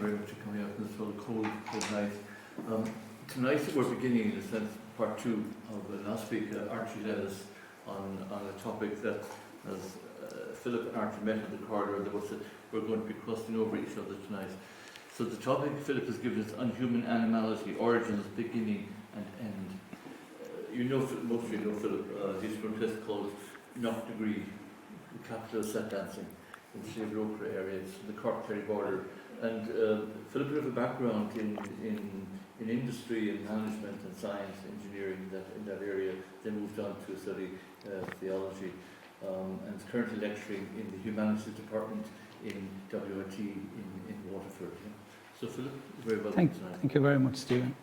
very much for coming out on this sort of cold night. Tonight we're beginning, in a sense, part two of last week. Archie led us on a topic that, as Philip and Archie met in the corridor, there was we're going to be crossing over each other tonight. So the topic Philip has given us on human animality, origins, beginning and end. Most of you know Philip, he's from a place called Knock Degree, the capital of set dancing in the Slave Roker area, it's the Cork-Kerry border. And Philip has a background in industry and management and science, engineering in that area. Then moved on to study theology and is currently lecturing in the Humanities department in WIT in Waterford. So Philip, you're very welcome tonight. Thank you very much, Stephen.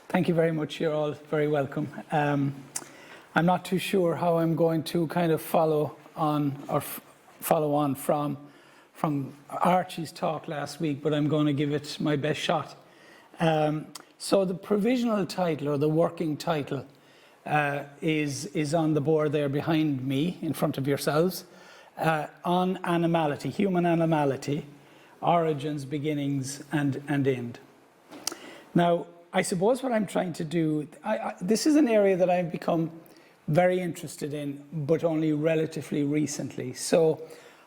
Thank you very much. You're all very welcome. I'm not too sure how I'm going to kind of follow on from Archie's talk last week, but I'm going to give it my best shot. So the provisional title, or the working title, is on the board there behind me, in front of yourselves, on animality, human animality, origins, beginnings, and end. Now, I suppose what I'm trying to do, this is an area that I've become very interested in, but only relatively recently. So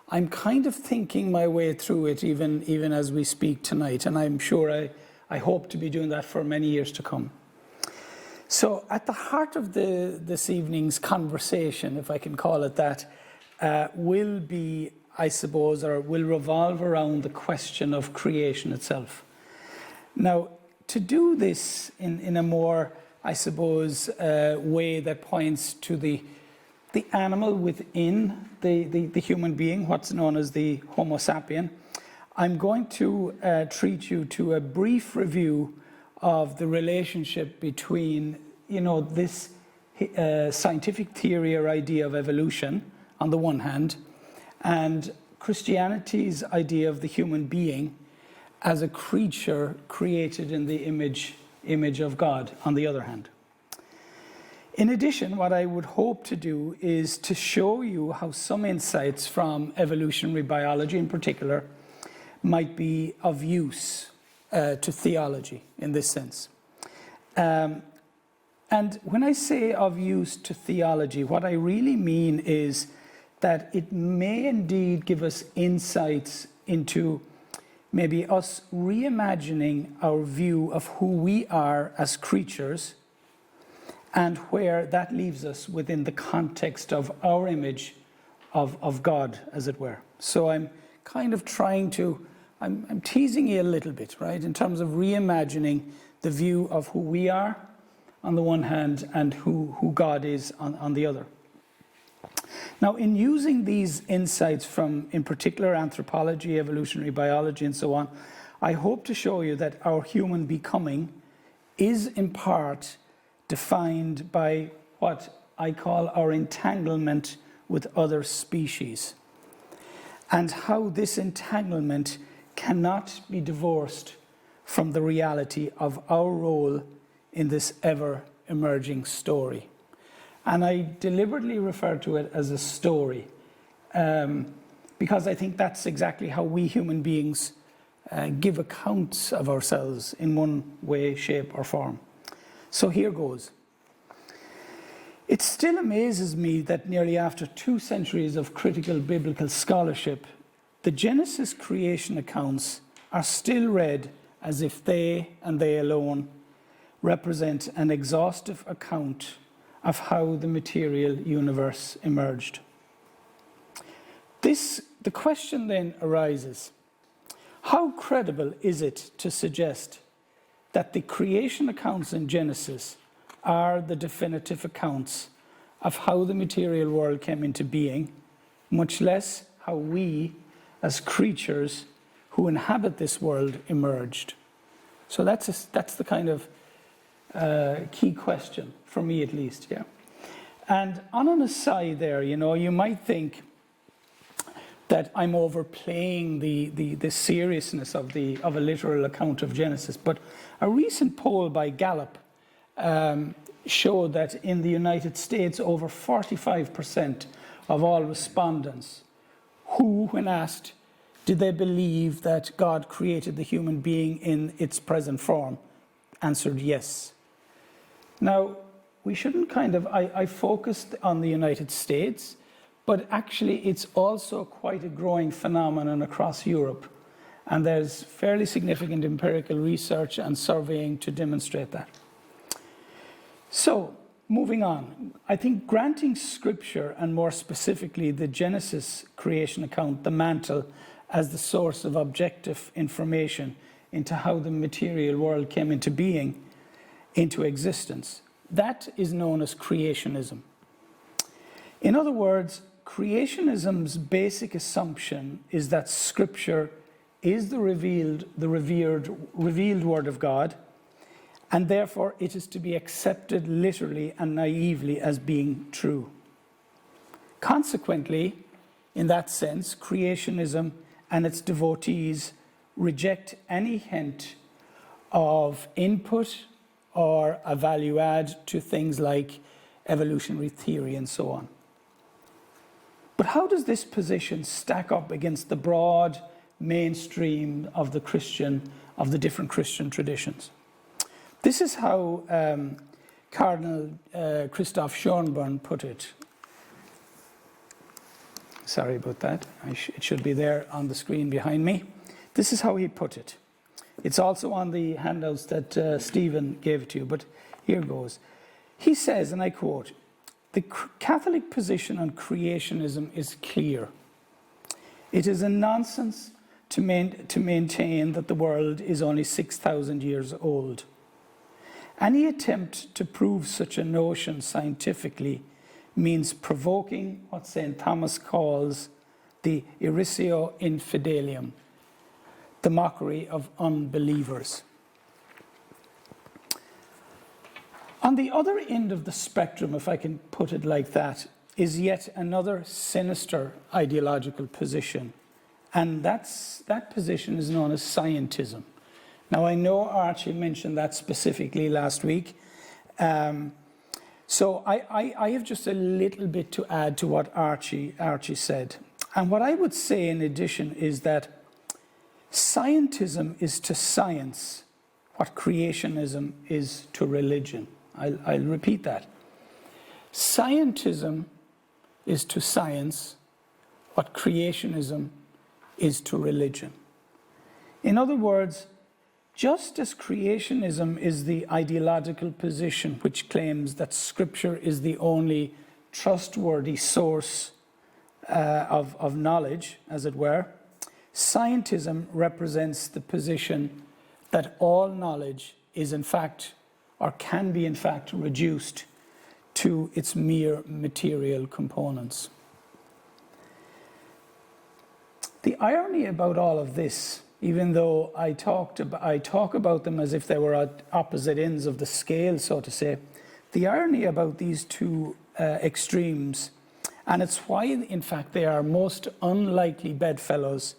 I'm kind of thinking my way through it even as we speak tonight, and I'm sure I hope to be doing that for many years to come. So at the heart of this evening's conversation, if I can call it that, will be, I suppose, or will revolve around the question of creation itself. Now, to do this in a more, I suppose, way that points to the animal within the human being, what's known as the Homo sapien, I'm going to treat you to a brief review of the relationship between, this scientific theory or idea of evolution on the one hand, and Christianity's idea of the human being as a creature created in the image of God on the other hand. In addition, what I would hope to do is to show you how some insights from evolutionary biology in particular might be of use to theology in this sense. And when I say of use to theology, what I really mean is that it may indeed give us insights into maybe us reimagining our view of who we are as creatures and where that leaves us within the context of our image of God, as it were. So I'm kind of trying to, I'm teasing you a little bit, right, in terms of reimagining the view of who we are on the one hand and who God is on the other. Now, in using these insights from, in particular, anthropology, evolutionary biology, and so on, I hope to show you that our human becoming is in part defined by what I call our entanglement with other species, and how this entanglement cannot be divorced from the reality of our role in this ever-emerging story. And I deliberately refer to it as a story because I think that's exactly how we human beings give accounts of ourselves in one way, shape, or form. So here goes. It still amazes me that nearly after 2 centuries of critical biblical scholarship, the Genesis creation accounts are still read as if they, and they alone, represent an exhaustive account of how the material universe emerged. The question then arises, how credible is it to suggest that the creation accounts in Genesis are the definitive accounts of how the material world came into being, much less how we, as creatures who inhabit this world, emerged? So that's the kind of key question, for me at least, yeah. And on an aside there, you might think that I'm overplaying the seriousness of a literal account of Genesis, but a recent poll by Gallup showed that in the United States, over 45% of all respondents who, when asked, Did they believe that God created the human being in its present form? Answered yes. Now, we shouldn't I focused on the United States, but actually it's also quite a growing phenomenon across Europe. And there's fairly significant empirical research and surveying to demonstrate that. So, moving on, I think granting Scripture, and more specifically the Genesis creation account, the mantle, as the source of objective information into how the material world came into being, into existence, that is known as creationism. In other words, creationism's basic assumption is that Scripture is the revealed Word of God, and therefore it is to be accepted literally and naively as being true. Consequently, in that sense, creationism and its devotees reject any hint of input or a value add to things like evolutionary theory and so on. But how does this position stack up against the broad mainstream of the different Christian traditions? This is how Cardinal Christoph Schönborn put it. Sorry about that. It should be there on the screen behind me. This is how he put it. It's also on the handouts that Stephen gave to you, but here goes. He says, and I quote, "The Catholic position on creationism is clear. It is a nonsense to maintain that the world is only 6,000 years old. Any attempt to prove such a notion scientifically means provoking what St. Thomas calls the irrisio infidelium, the mockery of unbelievers." On the other end of the spectrum, if I can put it like that, is yet another sinister ideological position. And that position is known as scientism. Now, I know Archie mentioned that specifically last week. So I have just a little bit to add to what Archie said. And what I would say in addition is that scientism is to science what creationism is to religion. I'll repeat that. Scientism is to science what creationism is to religion. In other words, just as creationism is the ideological position which claims that Scripture is the only trustworthy source of knowledge, as it were, scientism represents the position that all knowledge is in fact, or can be in fact, reduced to its mere material components. The irony about all of this, even though I talk about them as if they were at opposite ends of the scale, so to say, the irony about these two extremes, and it's why in fact they are most unlikely bedfellows,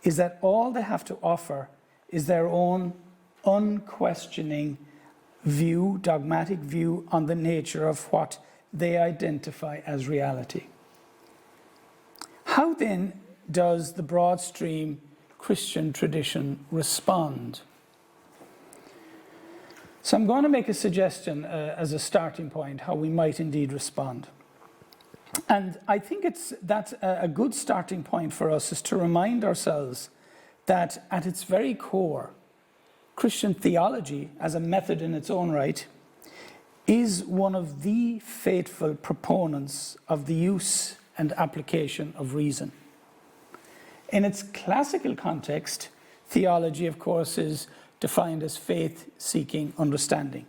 is that all they have to offer is their own unquestioning view, dogmatic view on the nature of what they identify as reality. How then does the broad stream Christian tradition respond? So I'm going to make a suggestion as a starting point how we might indeed respond. And I think that's a good starting point for us is to remind ourselves that at its very core, Christian theology, as a method in its own right, is one of the faithful proponents of the use and application of reason. In its classical context, theology, of course, is defined as faith-seeking understanding.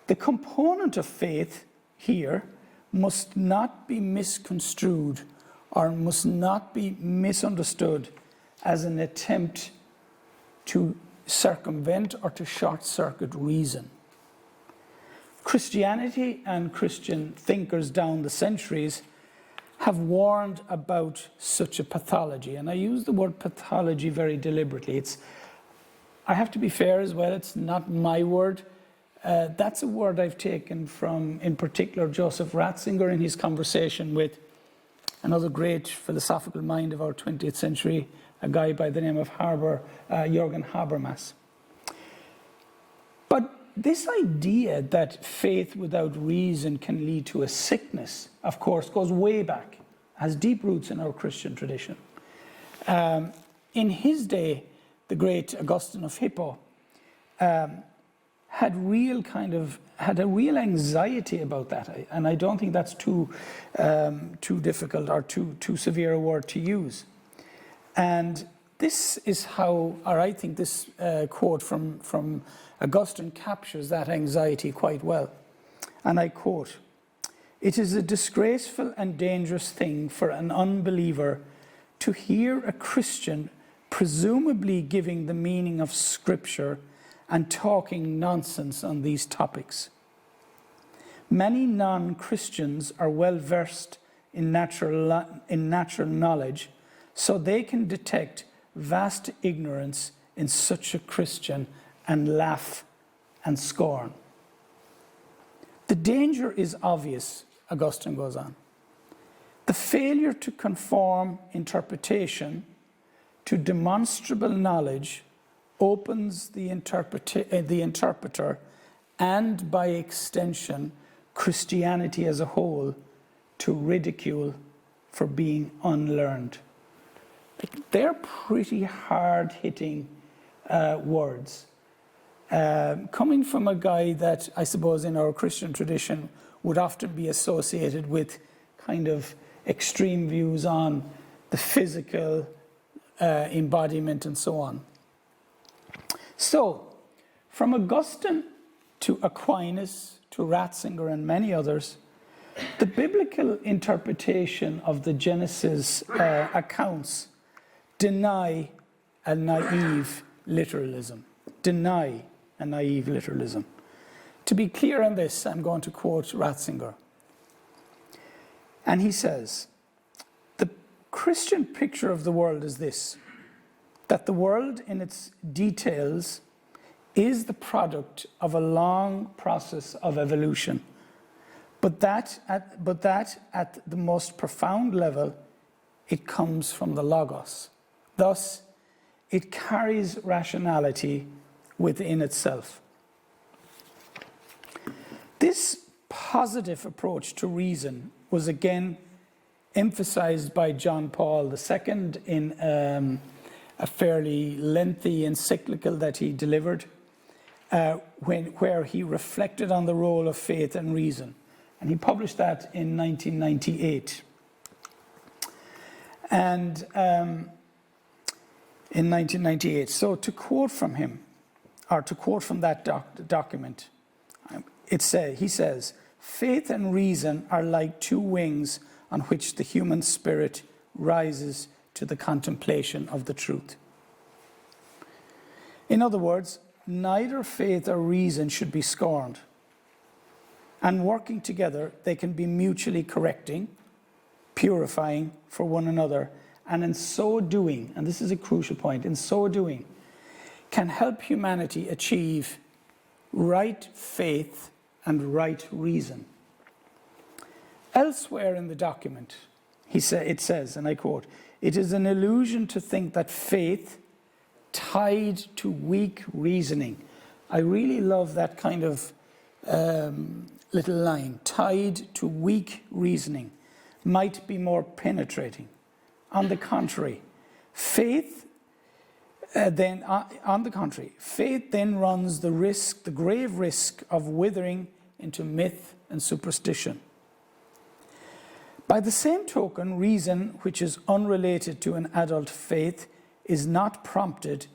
The component of faith here must not be misconstrued or must not be misunderstood as an attempt to circumvent or to short-circuit reason. Christianity and Christian thinkers down the centuries have warned about such a pathology, and I use the word pathology very deliberately. I have to be fair as well, it's not my word. That's a word I've taken from, in particular, Joseph Ratzinger in his conversation with another great philosophical mind of our 20th century, a guy by the name of Jürgen Habermas. But this idea that faith without reason can lead to a sickness, of course, goes way back, has deep roots in our Christian tradition. In his day, the great Augustine of Hippo had a real anxiety about that, and I don't think that's too difficult or too severe a word to use. And this is how, or I think this quote from Augustine captures that anxiety quite well. And I quote, "It is a disgraceful and dangerous thing for an unbeliever to hear a Christian presumably giving the meaning of Scripture and talking nonsense on these topics. Many non-Christians are well versed in natural knowledge, so they can detect vast ignorance in such a Christian and laugh and scorn. The danger is obvious," Augustine goes on. "The failure to conform interpretation to demonstrable knowledge opens the interpreter and, by extension, Christianity as a whole to ridicule for being unlearned." They're pretty hard-hitting words. Coming from a guy that I suppose in our Christian tradition would often be associated with kind of extreme views on the physical embodiment and so on. So, from Augustine to Aquinas to Ratzinger and many others, the biblical interpretation of the Genesis accounts deny a naive literalism. Deny a naive literalism. To be clear on this, I'm going to quote Ratzinger. And he says, "The Christian picture of the world is this, that the world in its details is the product of a long process of evolution, but that at the most profound level, it comes from the Logos. Thus, it carries rationality within itself." This positive approach to reason was again emphasized by John Paul II in a fairly lengthy encyclical that he delivered, where he reflected on the role of faith and reason. And he published that in 1998. And in 1998, so to quote from him, or to quote from that document, he says, "Faith and reason are like two wings on which the human spirit rises to the contemplation of the truth." In other words, neither faith or reason should be scorned. And working together, they can be mutually correcting, purifying for one another, and in so doing, and this is a crucial point, in so doing, can help humanity achieve right faith and right reason. Elsewhere in the document, it says, and I quote, "It is an illusion to think that faith tied to weak reasoning." I really love that kind of little line, "tied to weak reasoning," might be more penetrating. On the contrary, faith then runs the grave risk of withering into myth and superstition. By the same token, reason, which is unrelated to an adult faith, is not prompted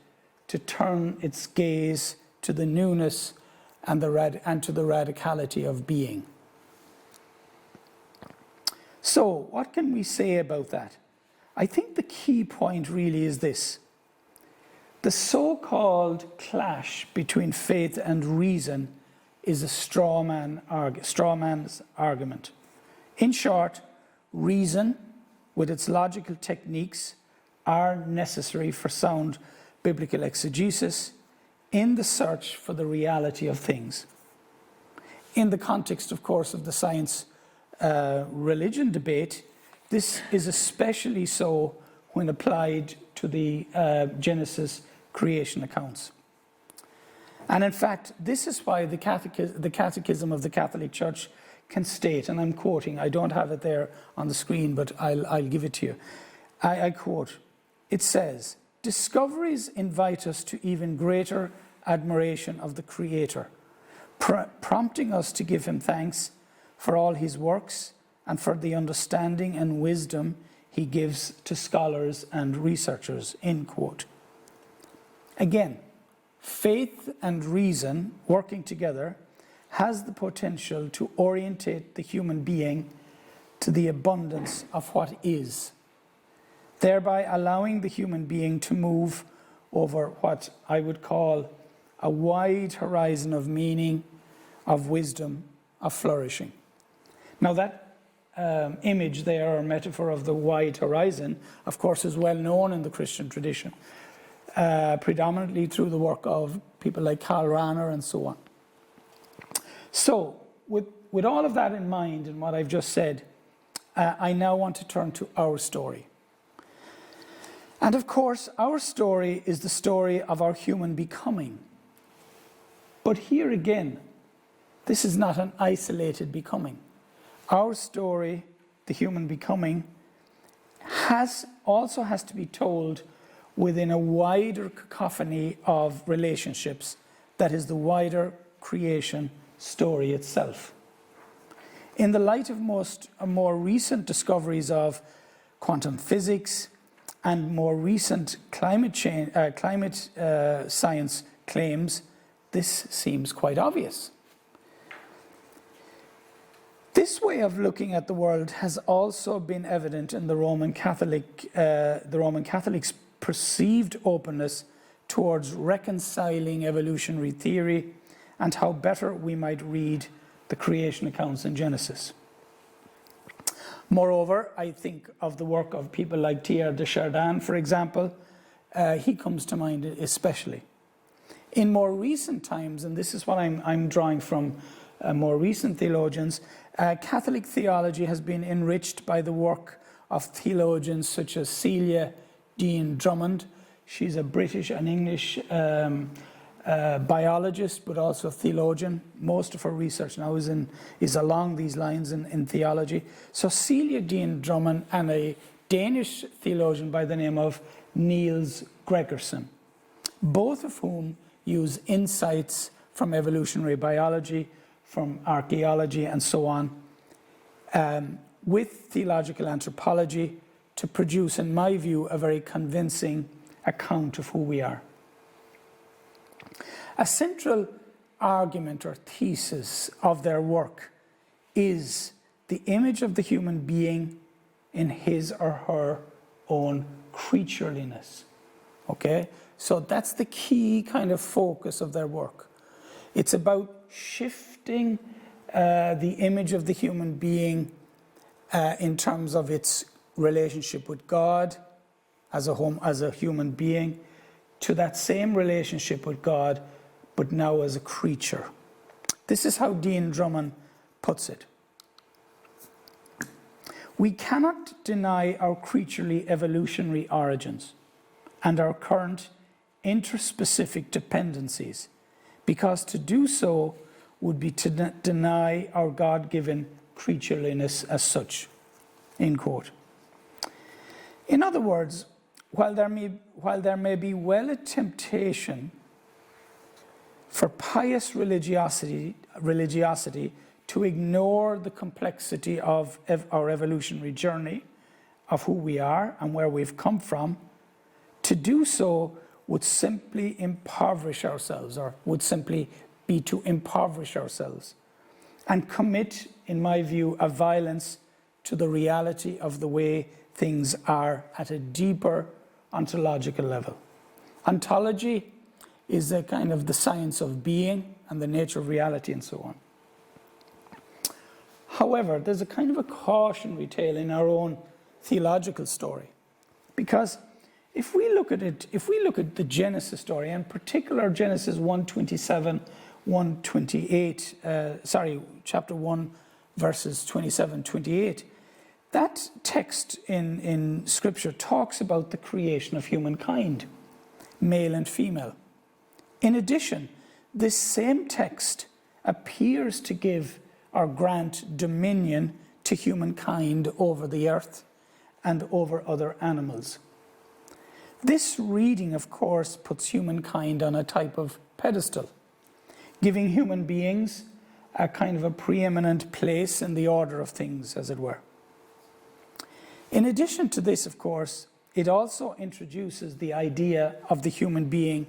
to turn its gaze to the newness and to the radicality of being. So, what can we say about that? I think the key point really is this. The so-called clash between faith and reason is a straw man's argument. In short, reason, with its logical techniques, are necessary for sound biblical exegesis in the search for the reality of things. In the context, of course, of the science-religion debate, this is especially so when applied to the Genesis creation accounts. And in fact, this is why the Catechism of the Catholic Church can state, and I'm quoting, I don't have it there on the screen, but I'll give it to you. I quote, it says, "Discoveries invite us to even greater admiration of the Creator, prompting us to give him thanks for all his works and for the understanding and wisdom he gives to scholars and researchers," end quote. Again, faith and reason working together has the potential to orientate the human being to the abundance of what is, thereby allowing the human being to move over what I would call a wide horizon of meaning, of wisdom, of flourishing. Now that image there, or metaphor of the wide horizon, of course is well known in the Christian tradition, predominantly through the work of people like Karl Rahner and so on. So, with all of that in mind and what I've just said, I now want to turn to our story. And of course, our story is the story of our human becoming. But here again, this is not an isolated becoming. Our story, the human becoming, also has to be told within a wider cacophony of relationships that is the wider creation story itself. In the light of more recent discoveries of quantum physics and more recent climate science claims, this seems quite obvious. This way of looking at the world has also been evident in the Roman Catholics' perceived openness towards reconciling evolutionary theory and how better we might read the creation accounts in Genesis. Moreover, I think of the work of people like Teilhard de Chardin, for example. He comes to mind especially. In more recent times, and this is what I'm drawing from more recent theologians, Catholic theology has been enriched by the work of theologians such as Celia Dean Drummond. She's a British and English biologist, but also theologian. Most of her research now is along these lines in theology. So Celia Dean Drummond and a Danish theologian by the name of Niels Gregersen, both of whom use insights from evolutionary biology, from archaeology and so on, with theological anthropology to produce, in my view, a very convincing account of who we are. A central argument or thesis of their work is the image of the human being in his or her own creatureliness. Okay? So that's the key kind of focus of their work. It's about shifting the image of the human being in terms of its relationship with God as a human being to that same relationship with God, but now as a creature. This is how Dean Drummond puts it. We cannot deny our creaturely evolutionary origins and our current interspecific dependencies, because to do so would be to deny our God-given creatureliness as such, end quote. In other words, while there may be a temptation for pious religiosity to ignore the complexity of our evolutionary journey, of who we are and where we've come from, to do so would simply impoverish ourselves, or would simply be to impoverish ourselves and commit, in my view, a violence to the reality of the way things are at a deeper ontological level. Ontology is a kind of the science of being and the nature of reality and so on. However, there's a kind of a cautionary tale in our own theological story, because if we look at the Genesis story, in particular Genesis 1:27, 1:28, chapter 1, verses 27, 28, that text in Scripture talks about the creation of humankind, male and female. In addition, this same text appears to give or grant dominion to humankind over the earth and over other animals. This reading, of course, puts humankind on a type of pedestal, giving human beings a kind of a preeminent place in the order of things, as it were. In addition to this, of course, it also introduces the idea of the human being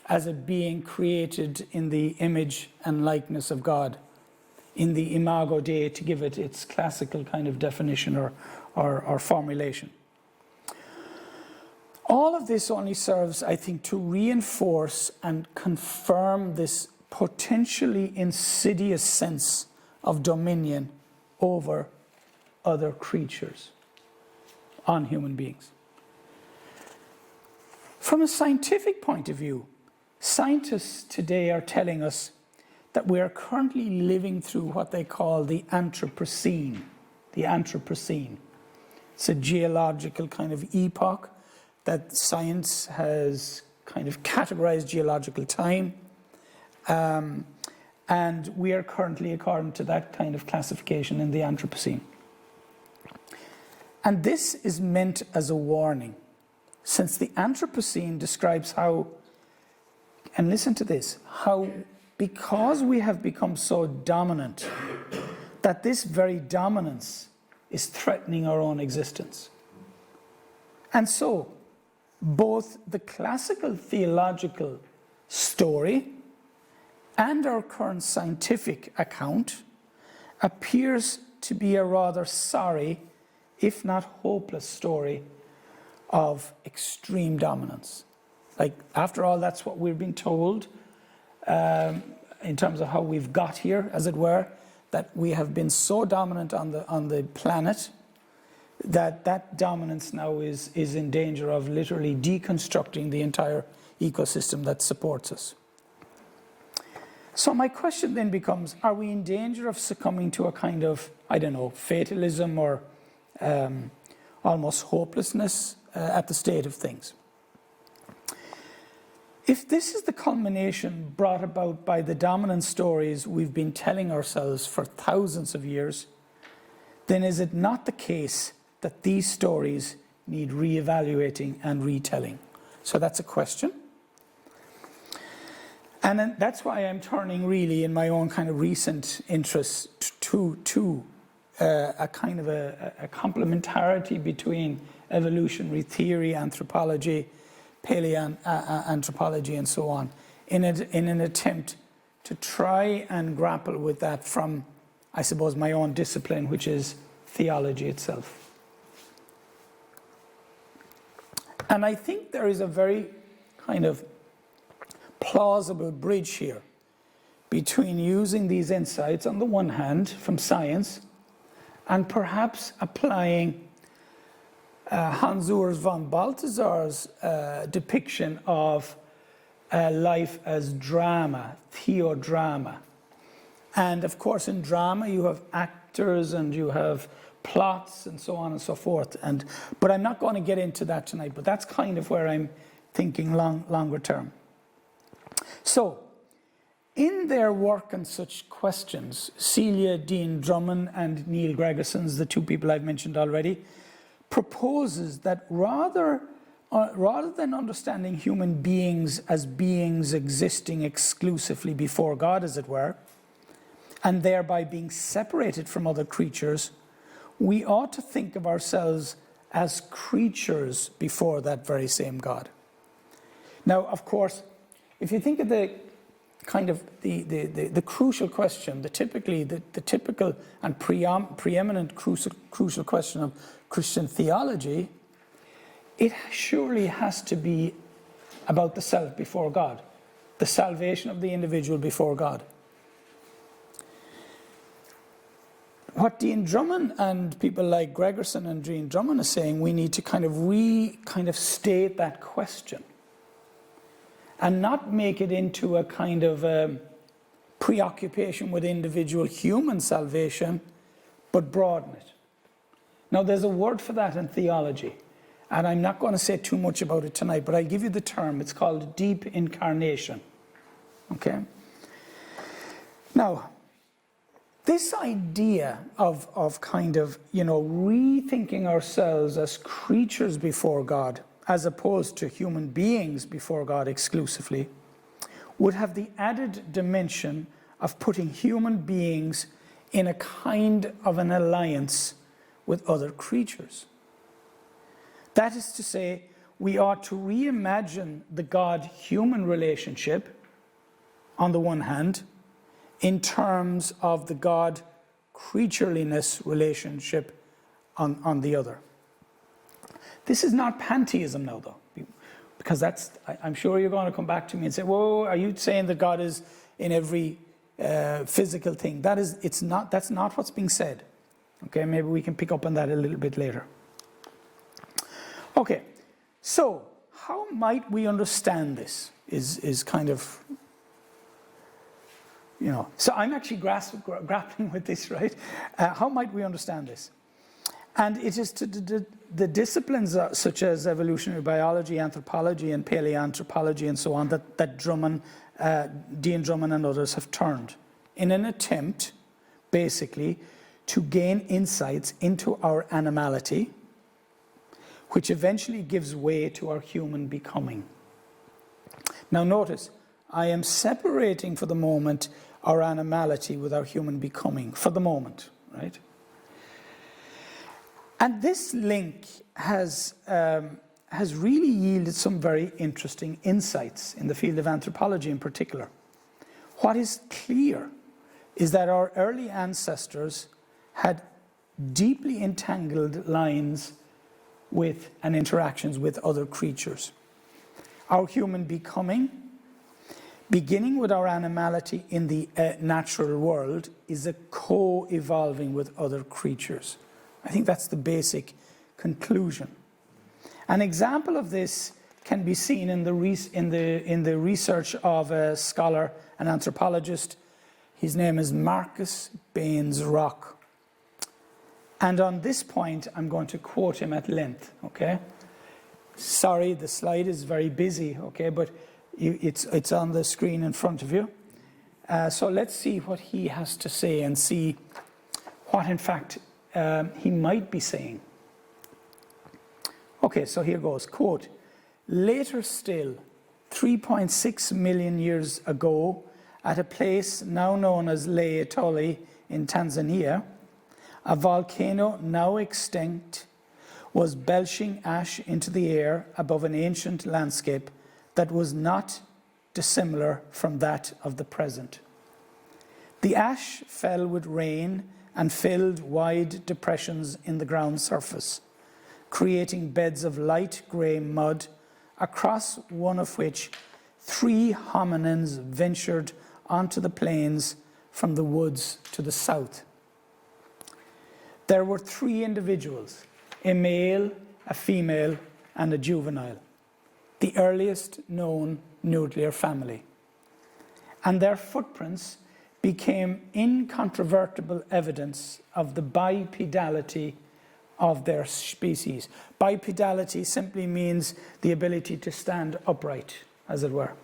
as a being created in the image and likeness of God, in the imago Dei, to give it its classical kind of definition or formulation. All of this only serves, I think, to reinforce and confirm this potentially insidious sense of dominion over other creatures on human beings. From a scientific point of view, scientists today are telling us that we are currently living through what they call the Anthropocene. The Anthropocene. It's a geological kind of epoch that science has kind of categorized geological time. And we are currently, according to that kind of classification, in the Anthropocene. And this is meant as a warning, since the Anthropocene describes how, and listen to this, how because we have become so dominant, that this very dominance is threatening our own existence. And so, both the classical theological story and our current scientific account appears to be a rather sorry, if not hopeless, story of extreme dominance. Like, after all, that's what we've been told in terms of how we've got here, as it were, that we have been so dominant on the planet that dominance now is in danger of literally deconstructing the entire ecosystem that supports us. So my question then becomes, are we in danger of succumbing to a kind of, I don't know, fatalism or almost hopelessness at the state of things? If this is the culmination brought about by the dominant stories we've been telling ourselves for thousands of years, then is it not the case that these stories need re-evaluating and retelling? So that's a question. And then that's why I'm turning really in my own kind of recent interest to a kind of a complementarity between evolutionary theory, anthropology, paleoanthropology, and so on, in an attempt to try and grapple with that from, I suppose, my own discipline, which is theology itself. And I think there is a very kind of plausible bridge here between using these insights on the one hand from science and perhaps applying Hans Urs von Balthasar's depiction of life as drama, theodrama. And of course in drama you have actors and you have plots and so on and so forth. But I'm not going to get into that tonight, but that's kind of where I'm thinking longer term. So, in their work on such questions, Celia Dean Drummond and Neil Gregerson's, the two people I've mentioned already, proposes that rather than understanding human beings as beings existing exclusively before God, as it were, and thereby being separated from other creatures, we ought to think of ourselves as creatures before that very same God. Now, of course, if you think of the kind of the crucial question, the typical and preeminent crucial question of Christian theology, it surely has to be about the self before God, the salvation of the individual before God. What Dean Drummond and people like Gregerson and Dean Drummond are saying, we need to kind of state that question and not make it into a kind of preoccupation with individual human salvation, but broaden it. Now, there's a word for that in theology, and I'm not going to say too much about it tonight, but I'll give you the term. It's called deep incarnation. Okay? Now, this idea of kind of, rethinking ourselves as creatures before God, as opposed to human beings before God exclusively, would have the added dimension of putting human beings in a kind of an alliance with other creatures. That is to say, we ought to reimagine the God-human relationship on the one hand, in terms of the God-creatureliness relationship on the other. This is not pantheism now, though, because I'm sure you're going to come back to me and say, whoa, are you saying that God is in every physical thing? That's not what's being said. Okay, maybe we can pick up on that a little bit later. Okay, so how might we understand this is kind of, so I'm actually grappling with this, right? How might we understand this? And it is to the disciplines such as evolutionary biology, anthropology, and paleoanthropology, and so on, that Dean Drummond and others have turned in an attempt, basically, to gain insights into our animality, which eventually gives way to our human becoming. Now notice, I am separating for the moment our animality with our human becoming, for the moment, right? And this link has really yielded some very interesting insights in the field of anthropology in particular. What is clear is that our early ancestors had deeply entangled lines with and interactions with other creatures. Our human becoming, beginning with our animality in the natural world, is a co-evolving with other creatures. I think that's the basic conclusion. An example of this can be seen in the research of a scholar, an anthropologist. His name is Marcus Baines-Rock. And on this point, I'm going to quote him at length, okay? Sorry, the slide is very busy, okay, but it's on the screen in front of you. So let's see what he has to say and see what, in fact, he might be saying. Okay, so here goes, quote, "Later still, 3.6 million years ago, at a place now known as Lake Etoli in Tanzania, a volcano now extinct was belching ash into the air above an ancient landscape that was not dissimilar from that of the present. The ash fell with rain and filled wide depressions in the ground surface, creating beds of light grey mud, across one of which 3 hominins ventured onto the plains from the woods to the south. There were 3 individuals, a male, a female, and a juvenile, the earliest known nuclear family. And their footprints became incontrovertible evidence of the bipedality of their species. Bipedality simply means the ability to stand upright, as it were.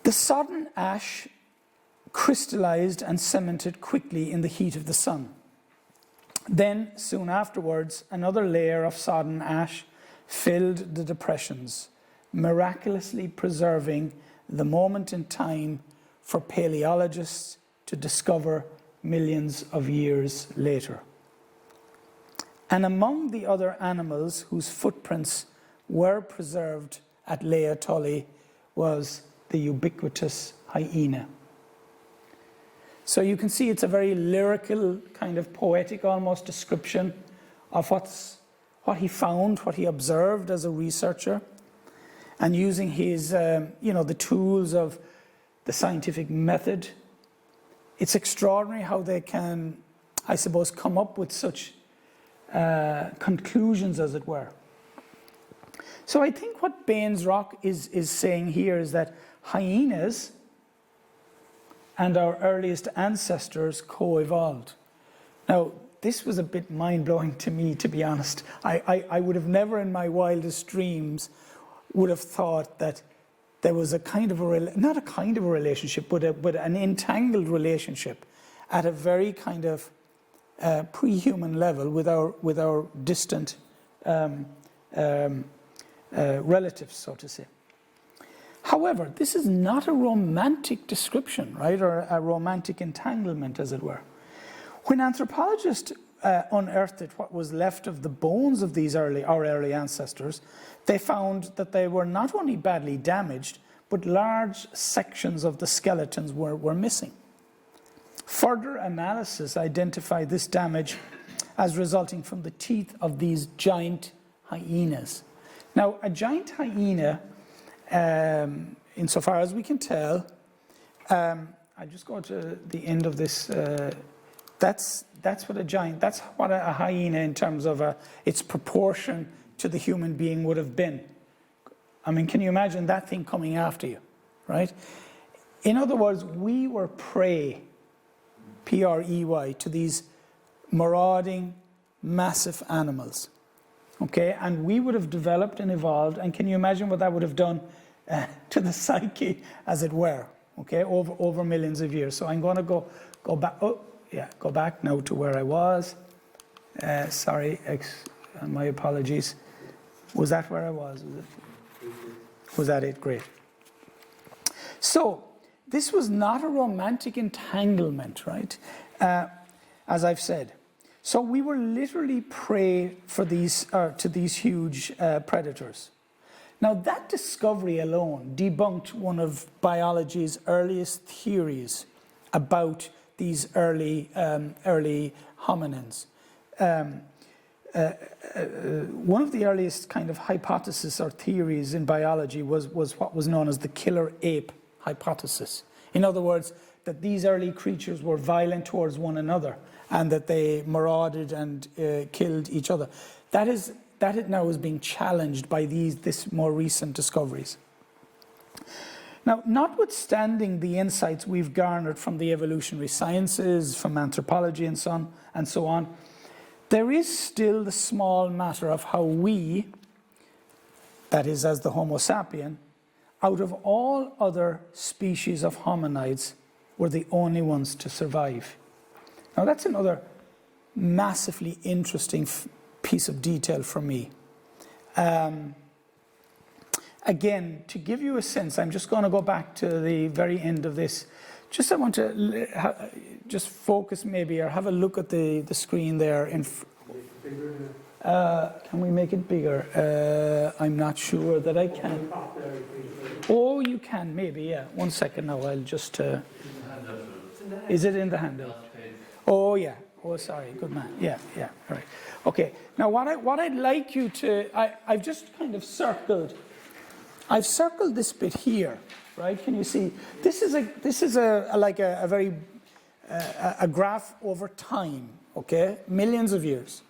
The sodden ash crystallized and cemented quickly in the heat of the sun. Then, soon afterwards, another layer of sodden ash filled the depressions, miraculously preserving the moment in time for paleologists to discover millions of years later. And among the other animals whose footprints were preserved at Lake Etoli was the ubiquitous hyena." So you can see it's a very lyrical, kind of poetic almost description of what he found, what he observed as a researcher, and using his, the tools of the scientific method. It's extraordinary how they can, I suppose, come up with such conclusions, as it were. So I think what Baines-Rock is saying here is that hyenas and our earliest ancestors co-evolved. Now, this was a bit mind-blowing to me, to be honest. I would have never in my wildest dreams would have thought that there was a kind of not a kind of a relationship, but an entangled relationship at a very kind of pre-human level with our distant relatives, so to say. However, this is not a romantic description, right, or a romantic entanglement, as it were. When anthropologists unearthed what was left of the bones of our early ancestors, they found that they were not only badly damaged, but large sections of the skeletons were missing. Further analysis identified this damage as resulting from the teeth of these giant hyenas. Now, a giant hyena, insofar as we can tell, I'll just go to the end of this. That's what a hyena in terms of its proportion to the human being would have been. I mean, can you imagine that thing coming after you, right? In other words, we were prey, P-R-E-Y, to these marauding, massive animals, okay? And we would have developed and evolved, and can you imagine what that would have done to the psyche, as it were, okay, over millions of years. So I'm going to go back. Oh, yeah, go back now to where I was. Sorry, my apologies. Was that where I was? Was that it? Great. So this was not a romantic entanglement, right? As I've said. So we were literally prey for to these huge predators. Now that discovery alone debunked one of biology's earliest theories about these early hominins. One of the earliest kind of hypotheses or theories in biology was what was known as the killer ape hypothesis. In other words, that these early creatures were violent towards one another and that they marauded and killed each other. That now is being challenged by this more recent discoveries. Now, notwithstanding the insights we've garnered from the evolutionary sciences, from anthropology and so on, there is still the small matter of how we, that is as the Homo sapien, out of all other species of hominids, were the only ones to survive. Now that's another massively interesting piece of detail for me. Again, to give you a sense, I'm just going to go back to the very end of this. Just I want to just focus maybe, or have a look at the screen there. Can we make it bigger? I'm not sure that I can. Oh, you can, maybe, yeah. 1 second now, I'll just... Is it in the handout? Oh, yeah. Oh, sorry, good man. Yeah, all right. Okay, now what I'd like you to... I've just kind of circled... I've circled this bit here, right? Can you see? This is like a very a graph over time, okay? Millions of years.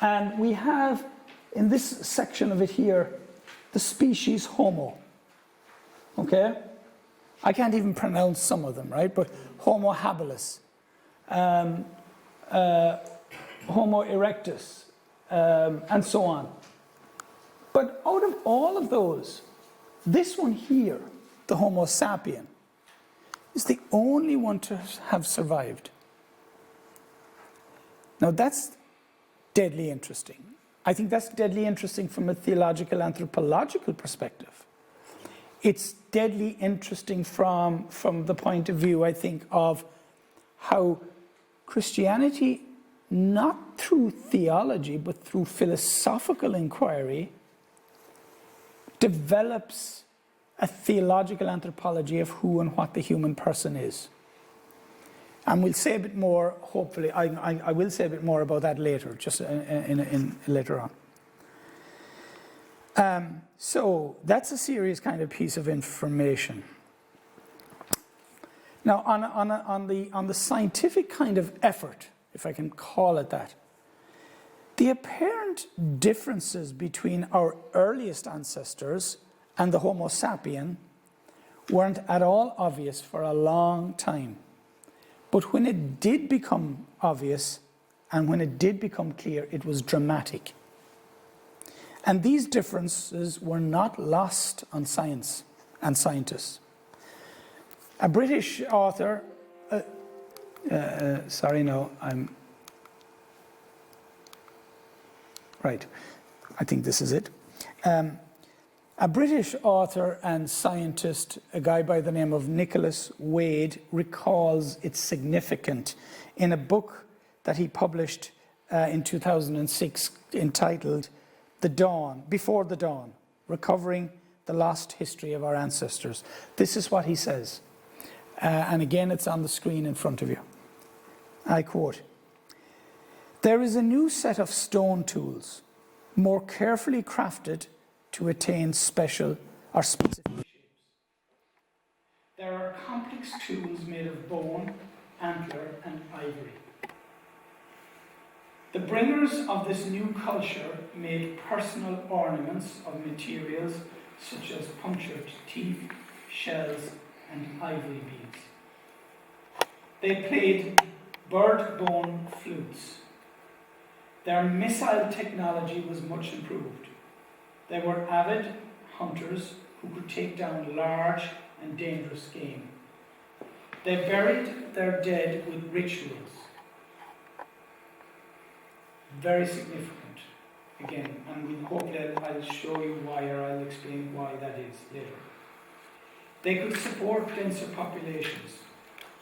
And we have, in this section of it here, the species Homo, okay? I can't even pronounce some of them, right? But Homo habilis, Homo erectus, and so on. But out of all of those, this one here, the Homo sapien, is the only one to have survived. Now that's deadly interesting. I think that's deadly interesting from a theological, anthropological perspective. It's deadly interesting from the point of view, I think, of how Christianity, not through theology, but through philosophical inquiry, develops a theological anthropology of who and what the human person is. And we'll say a bit more, hopefully, I will say a bit more about that later, just later on. So that's a serious kind of piece of information. Now, on the scientific kind of effort, if I can call it that, the apparent differences between our earliest ancestors and the Homo sapien weren't at all obvious for a long time. But when it did become obvious, and when it did become clear, it was dramatic. And these differences were not lost on science and scientists. A British author, right, I think this is it. A British author and scientist, a guy by the name of Nicholas Wade, recalls its significance in a book that he published in 2006 entitled The Dawn, Before the Dawn, Recovering the Lost History of Our Ancestors. This is what he says. And again, it's on the screen in front of you. I quote, "There is a new set of stone tools, more carefully crafted to attain special or specific shapes. There are complex tools made of bone, antler, and ivory. The bringers of this new culture made personal ornaments of materials such as punctured teeth, shells, and ivory beads. They played bird bone flutes. Their missile technology was much improved. They were avid hunters who could take down large and dangerous game. They buried their dead with rituals. Very significant, again, and hopefully I'll show you why, or I'll explain why that is later. They could support denser populations.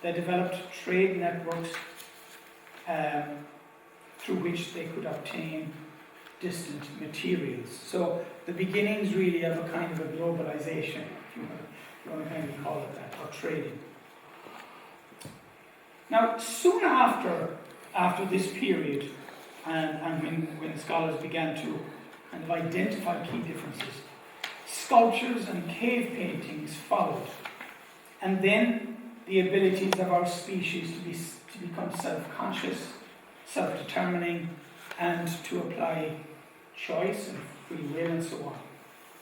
They developed trade networks through which they could obtain distant materials. So the beginnings really of a kind of a globalization, if you want to kind of call it that, or trading. Now, soon after this period, and when scholars began to kind of identify key differences, sculptures and cave paintings followed, and then the abilities of our species to become self-conscious, self-determining, and to apply choice and free will and so on.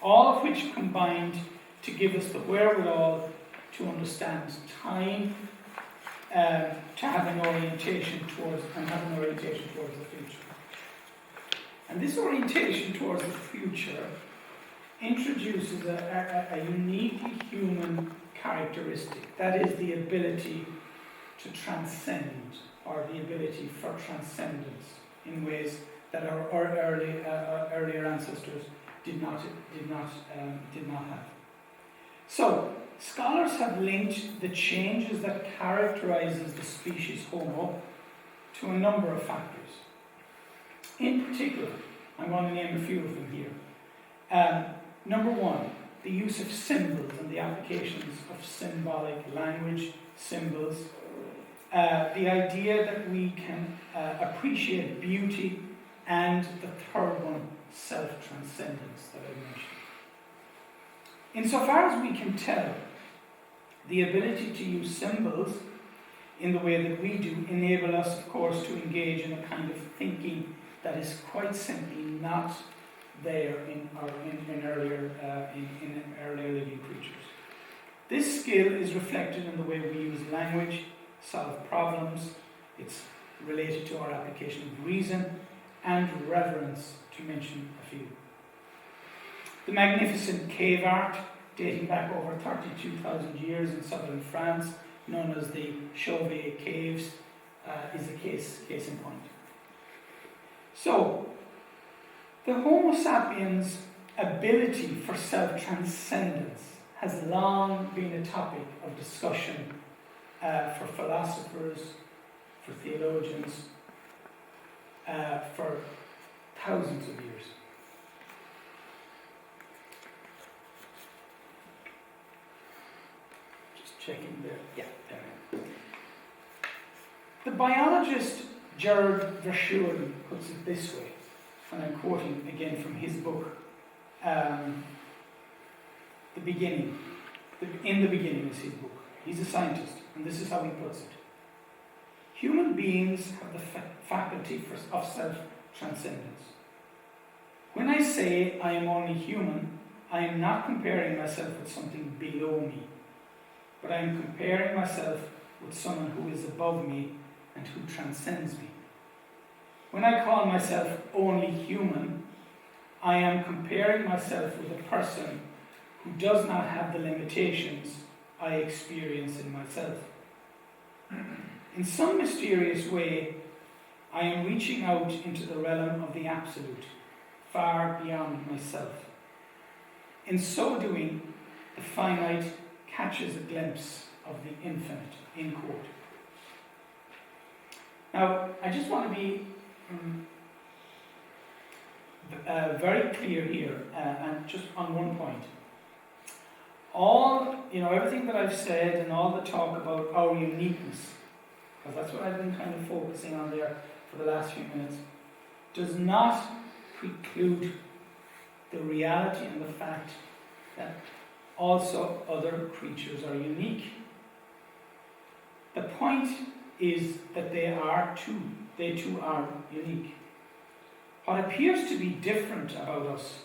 All of which combined to give us the wherewithal to understand time, to have an orientation towards the future. And this orientation towards the future introduces a uniquely human characteristic. That is the ability to transcend, or the ability for transcendence in ways that our earlier ancestors did not have. So, scholars have linked the changes that characterizes the species Homo to a number of factors. In particular, I'm going to name a few of them here. Number one, the use of symbols and the applications of symbolic language, symbols. The idea that we can appreciate beauty, and the third one, self-transcendence that I mentioned. Insofar as we can tell, the ability to use symbols in the way that we do enable us, of course, to engage in a kind of thinking that is quite simply not there in earlier living creatures. This skill is reflected in the way we use language, solve problems. It's related to our application of reason and reverence, to mention a few. The magnificent cave art, dating back over 32,000 years in southern France, known as the Chauvet Caves, is a case in point. So, the Homo sapiens' ability for self-transcendence has long been a topic of discussion for philosophers, for theologians, for thousands of years. Just checking there. Yeah, there. The biologist Gerard Verschuren puts it this way, and I'm quoting again from his book, The Beginning. In the Beginning is his book. He's a scientist, and this is how he puts it. Human beings have the faculty of self-transcendence. When I say I am only human, I am not comparing myself with something below me, but I am comparing myself with someone who is above me and who transcends me. When I call myself only human, I am comparing myself with a person who does not have the limitations I experience in myself. In some mysterious way, I am reaching out into the realm of the absolute, far beyond myself. In so doing, the finite catches a glimpse of the infinite, in quote. Now, I just want to be very clear here, and just on one point. Everything that I've said and all the talk about our uniqueness, because that's what I've been kind of focusing on there for the last few minutes, does not preclude the reality and the fact that also other creatures are unique. The point is that they too are unique. What appears to be different about us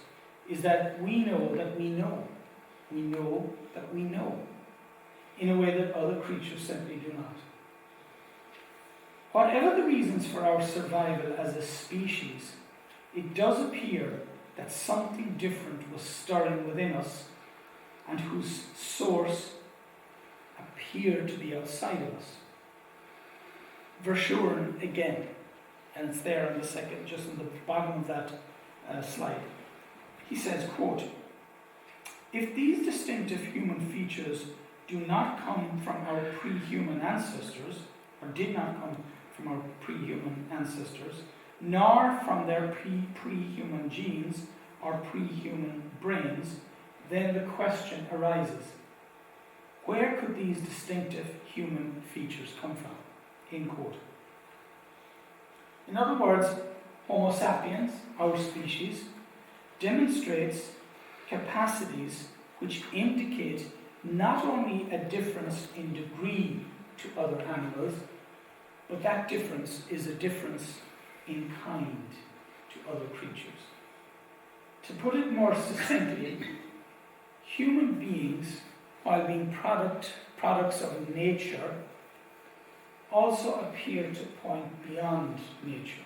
is that we know that we know. We know that we know, in a way that other creatures simply do not. Whatever the reasons for our survival as a species, it does appear that something different was stirring within us and whose source appeared to be outside of us. Verschuren again, and it's there in the second, just in the bottom of that slide. He says, quote, "If these distinctive human features do not come from our pre-human ancestors, or did not come from our pre-human ancestors, nor from their pre-human genes or pre-human brains, then the question arises, where could these distinctive human features come from?" End quote. In other words, Homo sapiens, our species, demonstrates capacities which indicate not only a difference in degree to other animals, but that difference is a difference in kind to other creatures. To put it more succinctly, human beings, while being products of nature, also appear to point beyond nature.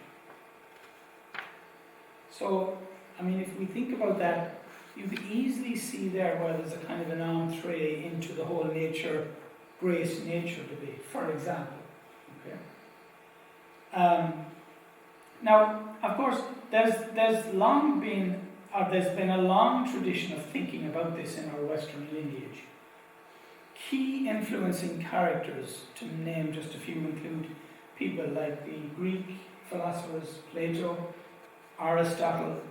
So, if we think about that, you can easily see there where there's a kind of an entree into the whole nature, grace nature debate, for example. Okay. Now, of course, there's been a long tradition of thinking about this in our Western lineage. Key influencing characters, to name just a few, include people like the Greek philosophers Plato, Aristotle,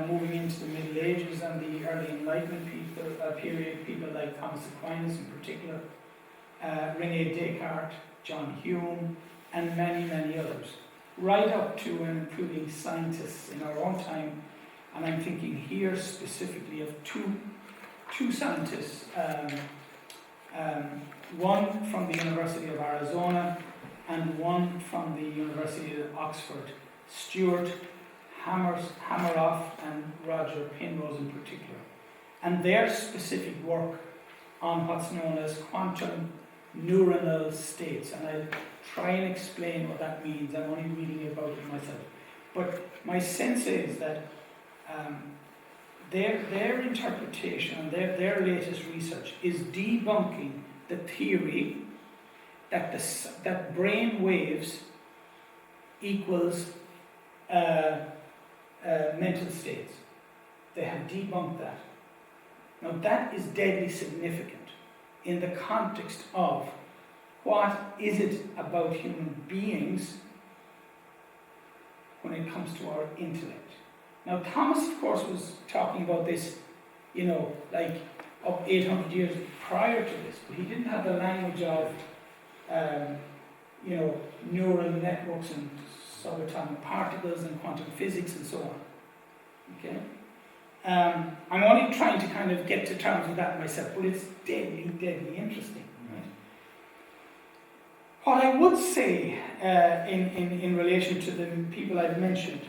moving into the Middle Ages and the early Enlightenment period, people like Thomas Aquinas in particular, René Descartes, John Hume, and many, many others, right up to and including scientists in our own time. And I'm thinking here specifically of two scientists, one from the University of Arizona and one from the University of Oxford, Stuart Hameroff and Roger Penrose in particular, and their specific work on what's known as quantum neuronal states. And I'll try and explain what that means. I'm only reading about it myself. But my sense is that their interpretation and their latest research is debunking the theory that brain waves equals mental states. They have debunked that. Now that is deadly significant in the context of what is it about human beings when it comes to our intellect. Now Thomas, of course, was talking about this, like up 800 years prior to this, but he didn't have the language of, neural networks and subatomic particles and quantum physics and so on. Okay? I'm only trying to kind of get to terms with that myself, but it's deadly, deadly interesting. Right? What I would say in relation to the people I've mentioned,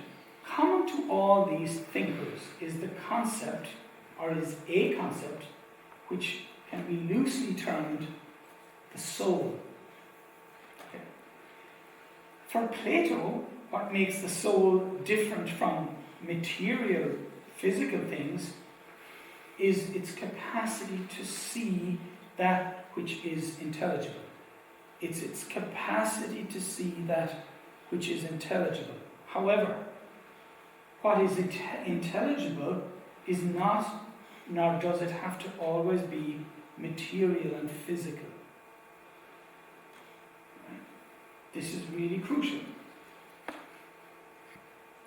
common to all these thinkers is the concept, or is a concept, which can be loosely termed the soul. Okay. For Plato, what makes the soul different from material, physical things is its capacity to see that which is intelligible. It's its capacity to see that which is intelligible. However, what is intelligible is not, nor does it have to always be material and physical. Right? This is really crucial.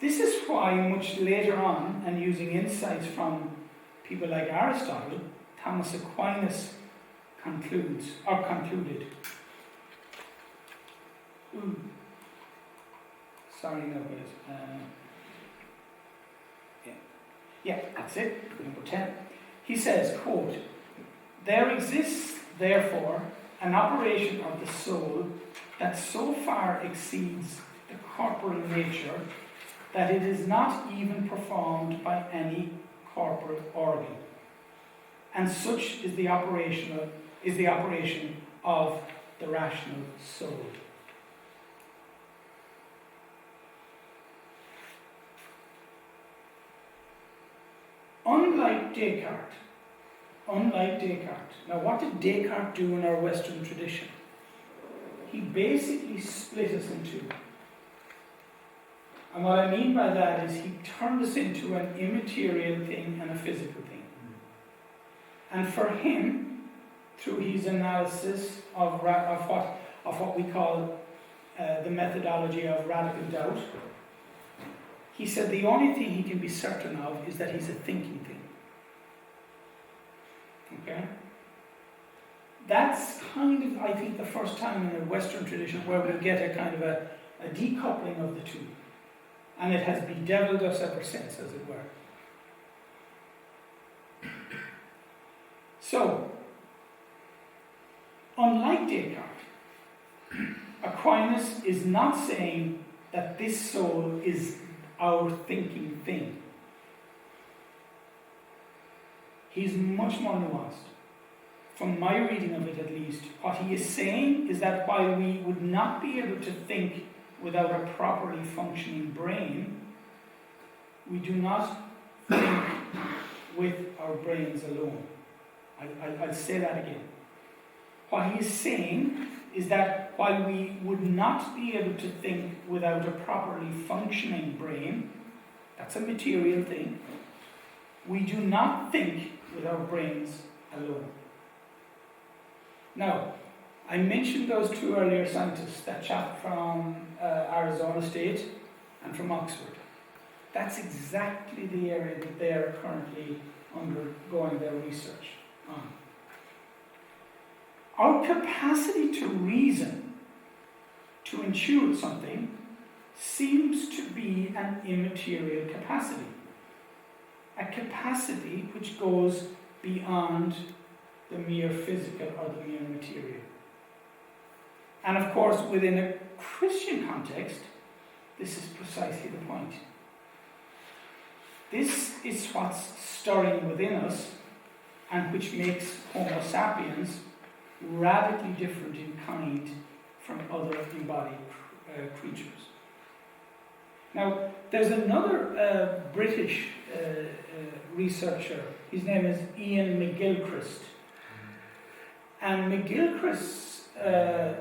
This is why much later on, and using insights from people like Aristotle, Thomas Aquinas concluded. Sorry, no, guys. Yeah, that's it. Number 10. He says, quote, "There exists, therefore, an operation of the soul that so far exceeds the corporal nature that it is not even performed by any corporal organ. And such is the operation of the rational soul." Unlike Descartes. Now, what did Descartes do in our Western tradition? He basically split us in two. And what I mean by that is he turned us into an immaterial thing and a physical thing. And for him, through his analysis of what we call the methodology of radical doubt, he said the only thing he can be certain of is that he's a thinking thing. Okay? That's kind of, I think, the first time in the Western tradition where we get a kind of a decoupling of the two. And it has bedeviled us ever since, as it were. So, unlike Descartes, Aquinas is not saying that this soul is our thinking thing. He's much more nuanced. From my reading of it, at least, what he is saying is that while we would not be able to think without a properly functioning brain, we do not think with our brains alone. I'll say that again. What he is saying is that while we would not be able to think without a properly functioning brain, that's a material thing, we do not think with our brains alone. Now, I mentioned those two earlier scientists, that chap from Arizona State and from Oxford. That's exactly the area that they are currently undergoing their research on. Our capacity to reason, to intuit something, seems to be an immaterial capacity. A capacity which goes beyond the mere physical or the mere material. And of course, within a Christian context, this is precisely the point. This is what's stirring within us and which makes Homo sapiens radically different in kind from other embodied creatures. Now, there's another British researcher. His name is Ian McGilchrist. And McGilchrist's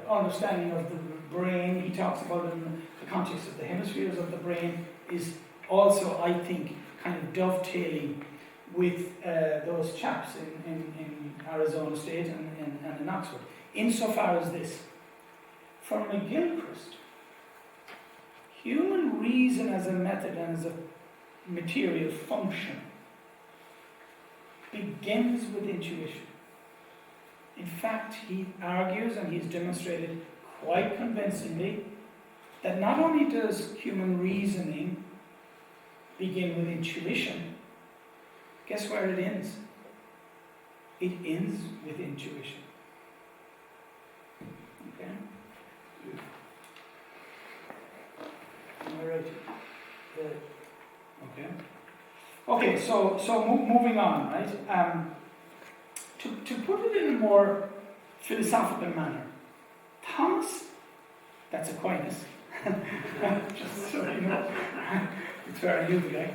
understanding of the brain, he talks about it in the context of the hemispheres of the brain, is also, I think, kind of dovetailing with those chaps in Arizona State and in Oxford. Insofar as this, for McGilchrist, human reason as a method and as a material function begins with intuition. In fact, he argues, and he's demonstrated quite convincingly, that not only does human reasoning begin with intuition, guess where it ends? It ends with intuition. Okay? Am I right? Okay. Okay, so moving on, right? To put it in a more philosophical manner, Thomas, that's Aquinas, Just so you know, it's very new guy.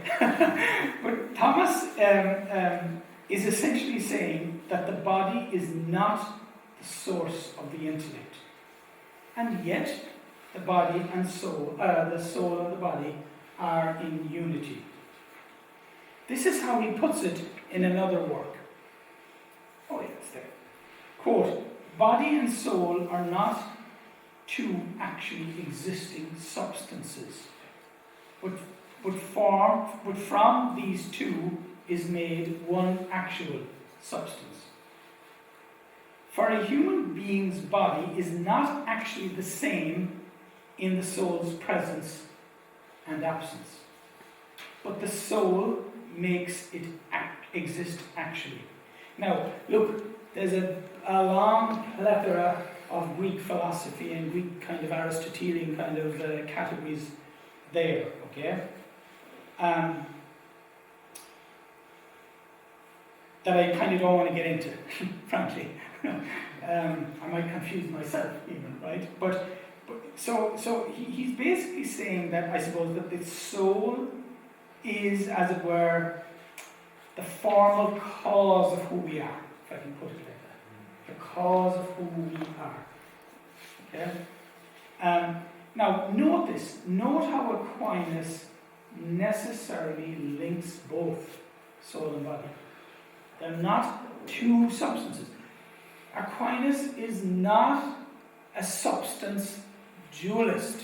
But Thomas is essentially saying that the body is not the source of the intellect, and yet the body and soul, the soul and the body are in unity. This is how he puts it in another work. Oh, yeah, it's there. Quote, body and soul are not two actually existing substances, but from these two is made one actual substance. For a human being's body is not actually the same in the soul's presence and absence, but the soul makes it exist actually. Now, look, there's a long plethora of Greek philosophy and Greek kind of Aristotelian kind of categories there, okay? That I kind of don't want to get into, frankly. I might confuse myself even, right? But so he's basically saying that, I suppose, that the soul is, as it were, the formal cause of who we are, if I can put it like that. The cause of who we are. Okay? Now, note this. Note how Aquinas necessarily links both soul and body. They're not two substances. Aquinas is not a substance dualist,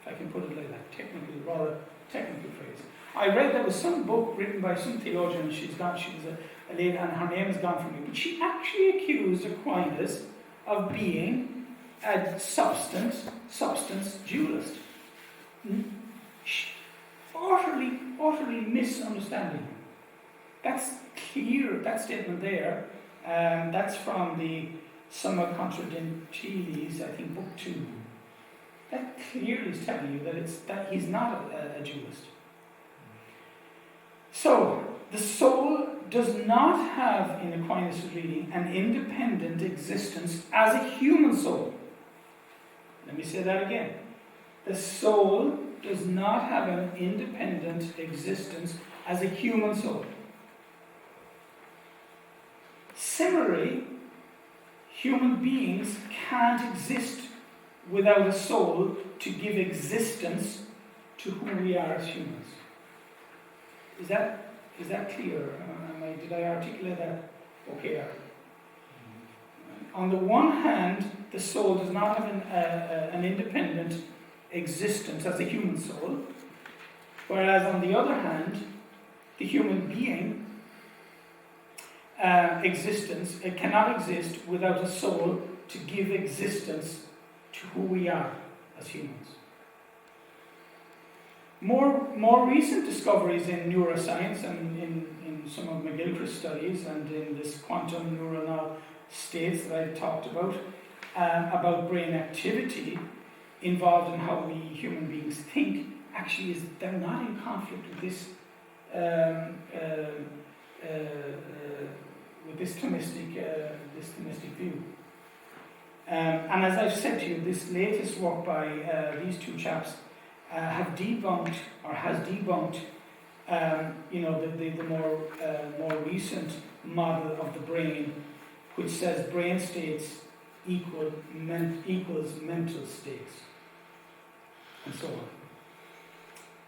if I can put it like that, technically, rather technical phrase. I read there was some book written by some theologian, and she was a lady, and her name has gone from me, but she actually accused Aquinas of being a substance dualist. Utterly misunderstanding. That's clear, that statement there. That's from the Summa Contra Gentiles, I think, book 2. That clearly is telling you that he's not a dualist. So, the soul does not have, in Aquinas' reading, an independent existence as a human soul. Let me say that again. The soul does not have an independent existence as a human soul. Similarly, human beings can't exist without a soul to give existence to who we are as humans. Is that clear? Did I articulate that okay? On the one hand, the soul does not have an independent existence as a human soul, whereas on the other hand, the human being existence, it cannot exist without a soul to give existence to who we are as humans. More recent discoveries in neuroscience and in some of McGilchrist's studies and in this quantum neuronal states that I talked about brain activity involved in how we human beings think, actually they're not in conflict with this Thomistic view. And as I've said to you, this latest work by these two chaps has debunked the more recent model of the brain, which says brain states equals mental states, and so on.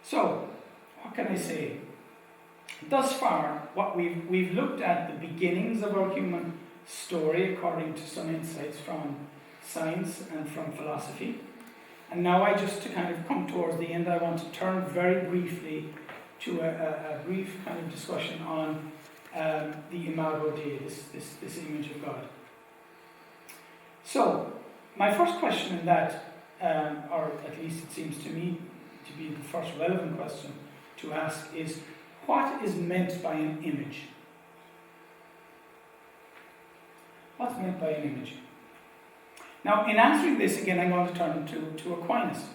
So, what can I say? Thus far, what we've looked at the beginnings of our human story according to some insights from science and from philosophy. And now to kind of come towards the end, I want to turn very briefly to a brief kind of discussion on the Imago Dei, this image of God. So, my first question in that, or at least it seems to me to be the first relevant question to ask, is what is meant by an image? What's meant by an image? Now, in answering this, again, I'm going to turn to Aquinas.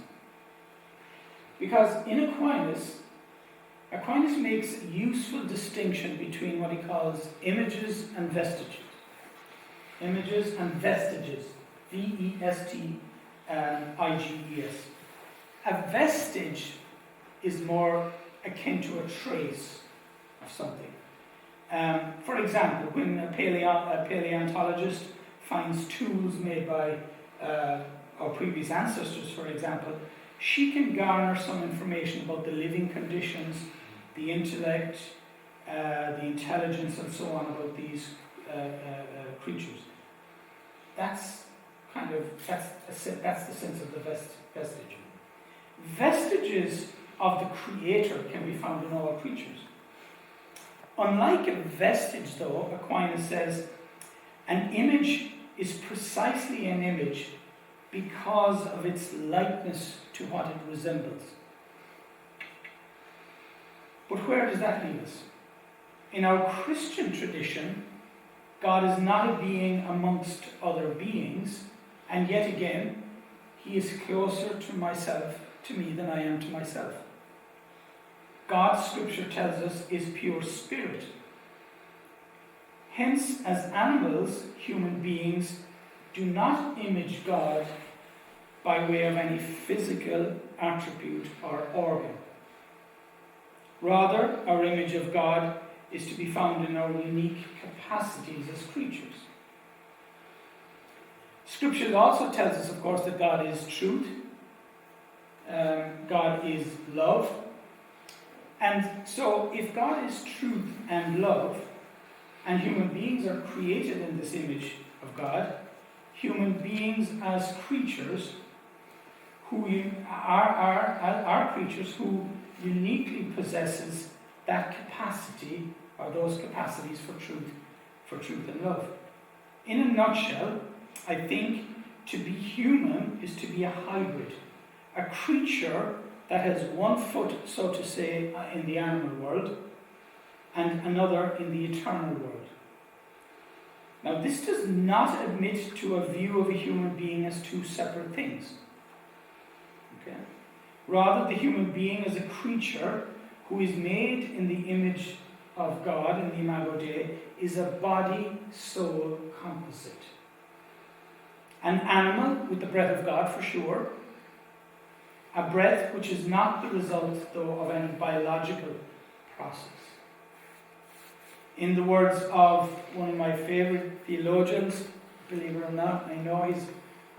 Because in Aquinas makes a useful distinction between what he calls images and vestiges. Images and vestiges. V-E-S-T-I-G-E-S. A vestige is more akin to a trace of something. For example, when a paleontologist finds tools made by our previous ancestors, for example, she can garner some information about the living conditions, the intellect, the intelligence, and so on about these creatures. That's the sense of the vestige. Vestiges of the Creator can be found in all creatures. Unlike a vestige, though, Aquinas says, an image is precisely an image because of its likeness to what it resembles. But where does that leave us? In our Christian tradition, God is not a being amongst other beings, and yet again, He is closer to me than I am to myself. God, Scripture tells us, is pure spirit. Hence, as animals, human beings do not image God by way of any physical attribute or organ. Rather, our image of God is to be found in our unique capacities as creatures. Scripture also tells us, of course, that God is truth, God is love. And so, if God is truth and love, and human beings are created in this image of God, human beings as creatures who are creatures who uniquely possesses that capacity, or those capacities for truth and love. In a nutshell, I think to be human is to be a hybrid, a creature that has one foot, so to say, in the animal world, and another in the eternal world. Now, this does not admit to a view of a human being as two separate things. Okay? Rather, the human being is a creature who is made in the image of God, in the Imago Dei, is a body-soul composite. An animal with the breath of God, for sure. A breath which is not the result, though, of any biological process. In the words of one of my favorite theologians, believe it or not, I know he's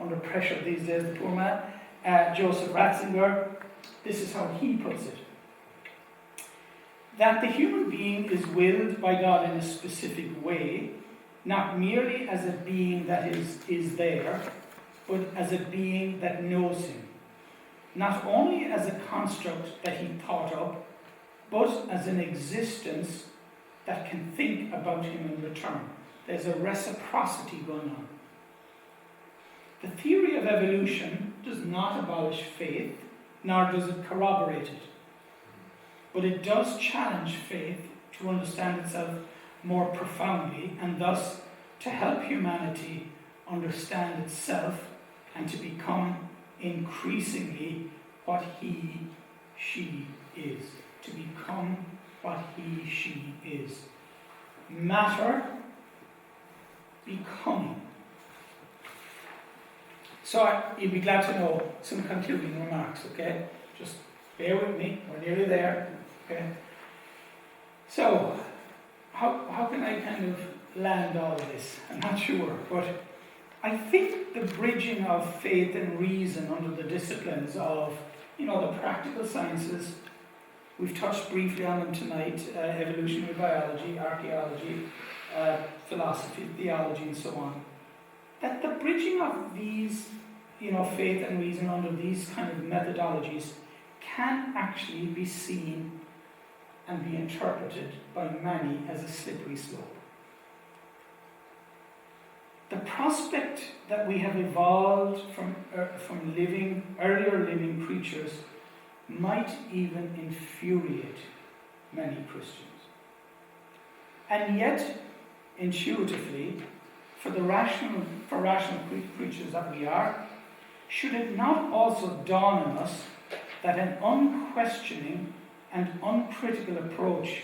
under pressure these days, the poor man, Joseph Ratzinger, this is how he puts it. That the human being is willed by God in a specific way, not merely as a being that is there, but as a being that knows Him. Not only as a construct that He thought up, but as an existence that can think about Him in return. There's a reciprocity going on. The theory of evolution does not abolish faith, nor does it corroborate it. But it does challenge faith to understand itself more profoundly, and thus to help humanity understand itself and to become increasingly what he, she is. To become what he, she is. Matter becoming. So you'll be glad to know some concluding remarks, okay? Just bear with me, we're nearly there, okay? So, how can I kind of land all of this? I'm not sure, but I think the bridging of faith and reason under the disciplines of, the practical sciences, we've touched briefly on them tonight, evolutionary biology, archaeology, philosophy, theology, and so on. That the bridging of these, faith and reason under these kind of methodologies can actually be seen and be interpreted by many as a slippery slope. The prospect that we have evolved from earlier living creatures might even infuriate many Christians. And yet, intuitively, for rational creatures that we are, should it not also dawn on us that an unquestioning and uncritical approach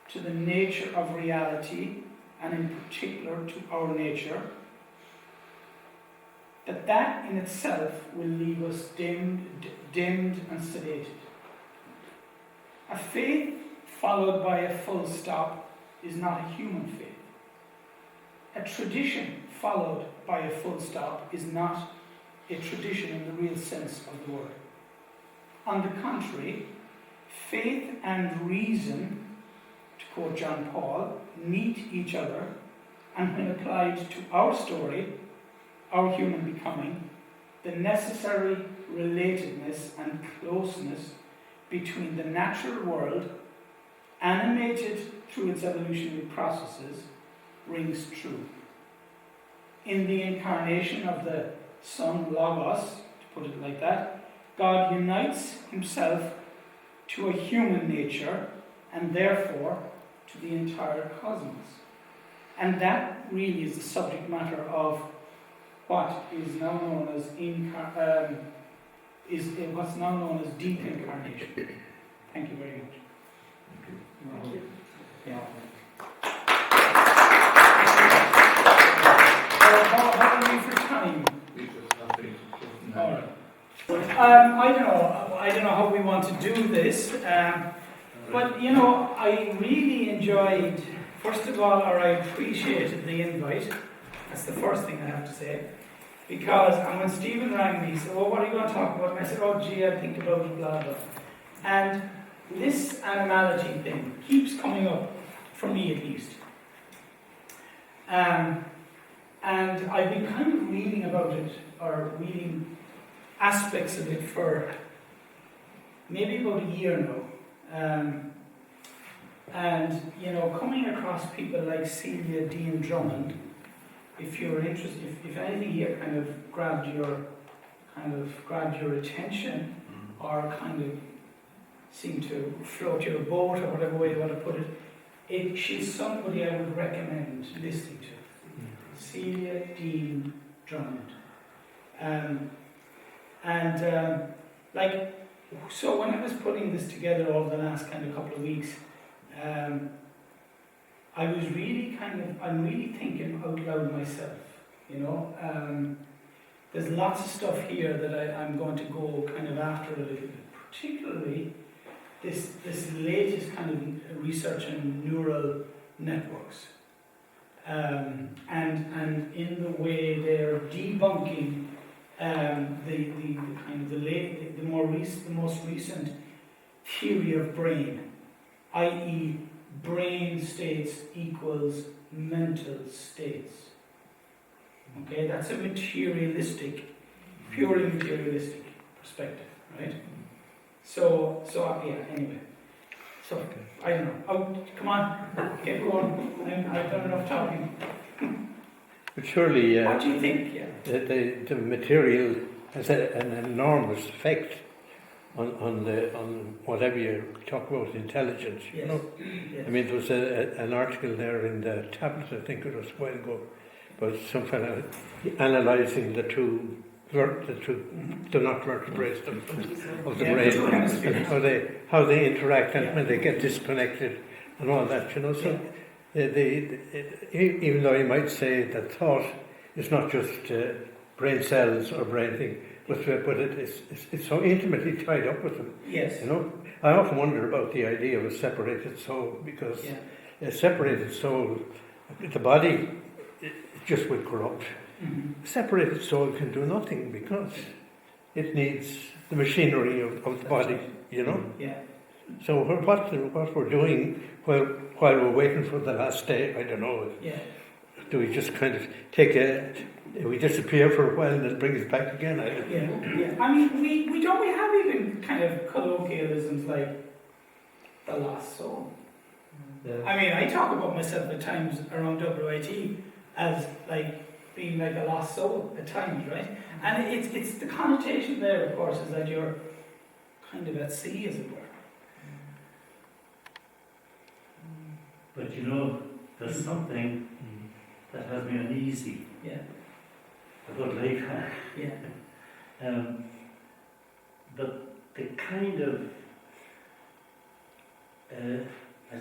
to the nature of reality, and in particular to our nature, that in itself will leave us dimmed and sedated. A faith followed by a full stop is not a human faith. A tradition followed by a full stop is not a tradition in the real sense of the word. On the contrary, faith and reason, to quote John Paul, meet each other, and when applied to our story, our human becoming, the necessary relatedness and closeness between the natural world, animated through its evolutionary processes, rings true. In the incarnation of the Son, Logos, to put it like that, God unites himself to a human nature and therefore to the entire cosmos. And that really is the subject matter of what is now known as what's now known as deep incarnation. Thank you very much. Thank you. Yeah. How are we for time? All right. I don't know how we want to do this, but I really enjoyed. First of all, or I appreciated the invite. That's the first thing I have to say. Because when Stephen rang me, he said, "Oh, what are you going to talk about?" And I said, "Oh, gee, I think about it, blah, blah." And this animality thing keeps coming up, for me at least. And I've been kind of reading about it, or reading aspects of it for maybe about a year now. And coming across people like Celia Dean Drummond, if you're interested, if anything here kind of grabbed your attention, or kind of seemed to float your boat, or whatever way you want to put it, she's somebody I would recommend listening to. Celia Dean Drummond. So when I was putting this together over the last kind of couple of weeks, I'm really thinking out loud myself, There's lots of stuff here that I'm going to go kind of after a little bit, particularly this latest kind of research on neural networks. And in the way they're debunking the most recent theory of brain, i.e., brain states equals mental states. Okay, that's a purely materialistic perspective, right? So anyway. So, I don't know. Oh, come on, get going. I've done enough talking. But surely, what do you think? Yeah. The material has an enormous effect on whatever you talk about intelligence. Yes. Yes. I mean, there was an article there in the Tablet, I think it was a while ago, about some fellow analysing the two not vertebrates of the brain, and how they interact and when they get disconnected and all that. So even though you might say that thought is not just brain cells or brain thing, but it's so intimately tied up with them. Yes. I often wonder about the idea of a separated soul, because a separated soul, the body, it just would corrupt. Mm-hmm. A separated soul can do nothing because it needs the machinery of the body, Yeah. So what we're doing while we're waiting for the last day, I don't know. Yeah. Do we just kind of we disappear for a while and then bring us back again? Yeah. I mean, we have even kind of colloquialisms like the lost soul. Yeah. I mean, I talk about myself at times around WIT as like being like a lost soul at times, right? And it's the connotation there, of course, is that you're kind of at sea, as it were. But there's something that has me uneasy. Yeah. About life. Yeah. But the kind of, I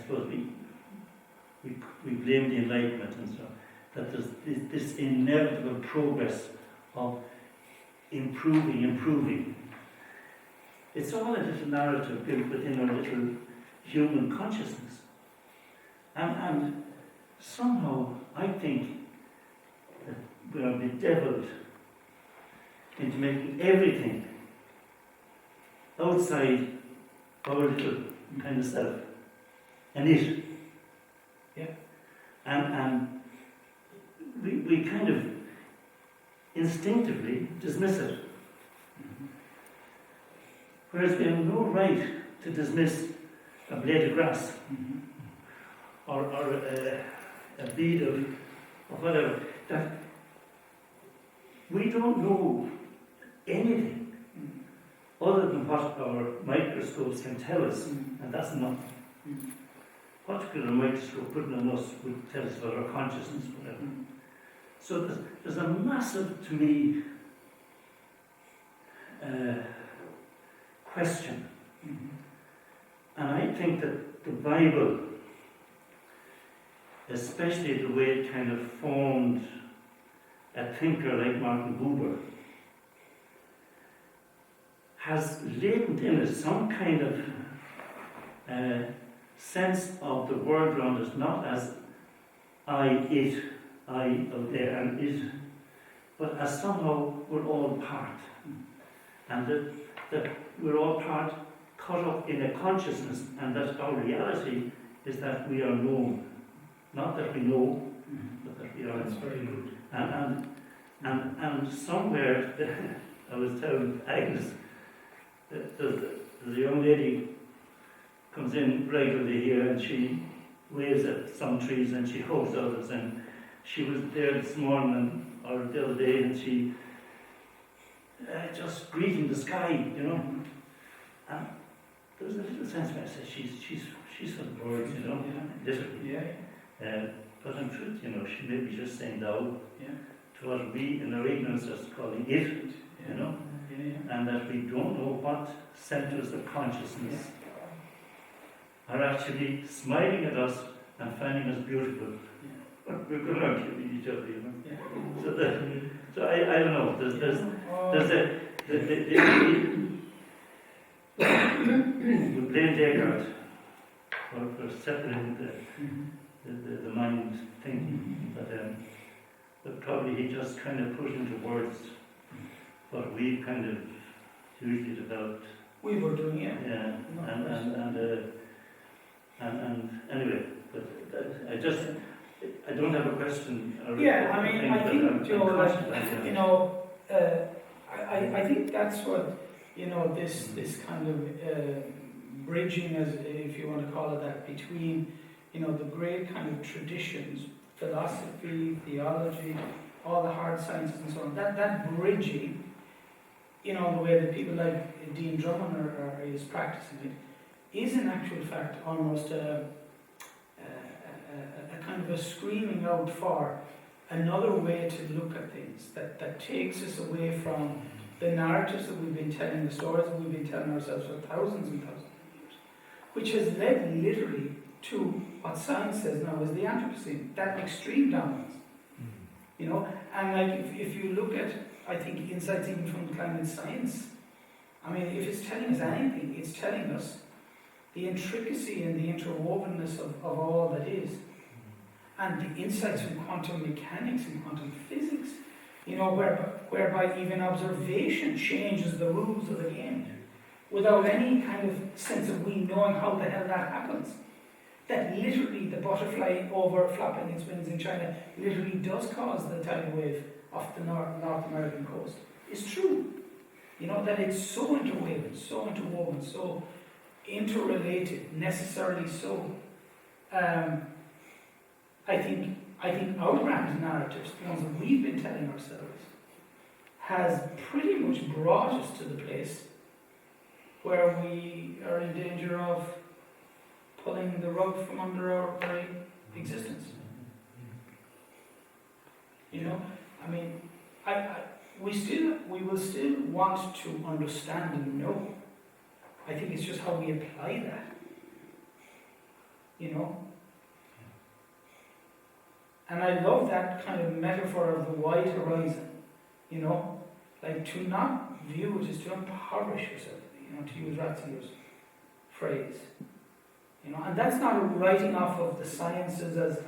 suppose we blame the Enlightenment and so on, that there's this inevitable progress of improving. It's all a little narrative built within our little human consciousness. And somehow I think that we are bedeviled into making everything outside our little kind of self and it. Yeah. And we kind of instinctively dismiss it. Whereas we have no right to dismiss a blade of grass or a bead of whatever. That we don't know anything other than what our microscopes can tell us, and that's enough. What could a microscope putting on us would tell us about our consciousness, whatever. So there's a massive, to me, question. And I think that the Bible, especially the way it kind of formed a thinker like Martin Buber, has latent in it some kind of sense of the world around us, not as I, it, I out there and it, but as somehow we're all part. And that we're all part caught up in a consciousness, and that our reality is that we are known. Not that we know, but that we are. That's very good. And somewhere, I was telling Agnes, the young lady comes in regularly here and she waves at some trees and she hugs others, and she was there this morning or the other day and she just greeting the sky, you know. And there was a little sense where I said, she's for the birds, you know, literally. Yeah. But in truth, you know, she may be just saying thou Yeah. to what we in our ignorance are calling it, you know, and that we don't know what centers of consciousness are actually smiling at us and finding us beautiful. But we're going around killing each other, you know. So I don't know. There's we blame Descartes for separating the mind thinking, but probably he just kind of put into words what we kind of hugely developed. We were doing it. Yeah, and anyway, but I don't have a question. Yeah, I mean, I think, Joe, you know, I think that's what, you know, this kind of bridging, as if you want to call it that, between, you know, the great kind of traditions, philosophy, theology, all the hard sciences and so on, that bridging, you know, the way that people like Dean Drummond is practicing it, is in actual fact almost a kind of a screaming out for another way to look at things that takes us away from the narratives that we've been telling, the stories that we've been telling ourselves for thousands and thousands of years, which has led literally to what science says now is the Anthropocene, that extreme dominance. You know, and like if you look at, I think, insights even from climate science, I mean, if it's telling us anything, it's telling us the intricacy and the interwovenness of all that is. And the insights from quantum mechanics and quantum physics, you know, whereby even observation changes the rules of the game without any kind of sense of we knowing how the hell that happens. That literally the butterfly over flapping its wings in China literally does cause the tidal wave off the North American coast. It's true. You know, that it's so interwoven, so interrelated, necessarily so. I think our grand narratives, the ones that we've been telling ourselves, has pretty much brought us to the place where we are in danger of pulling the rug from under our very existence. You know, I mean, we will still want to understand and know. I think it's just how we apply that. You know? And I love that kind of metaphor of the wide horizon, you know? like to not view it is to impoverish yourself, to use Ratzinger's phrase. And that's not a writing off of the sciences as,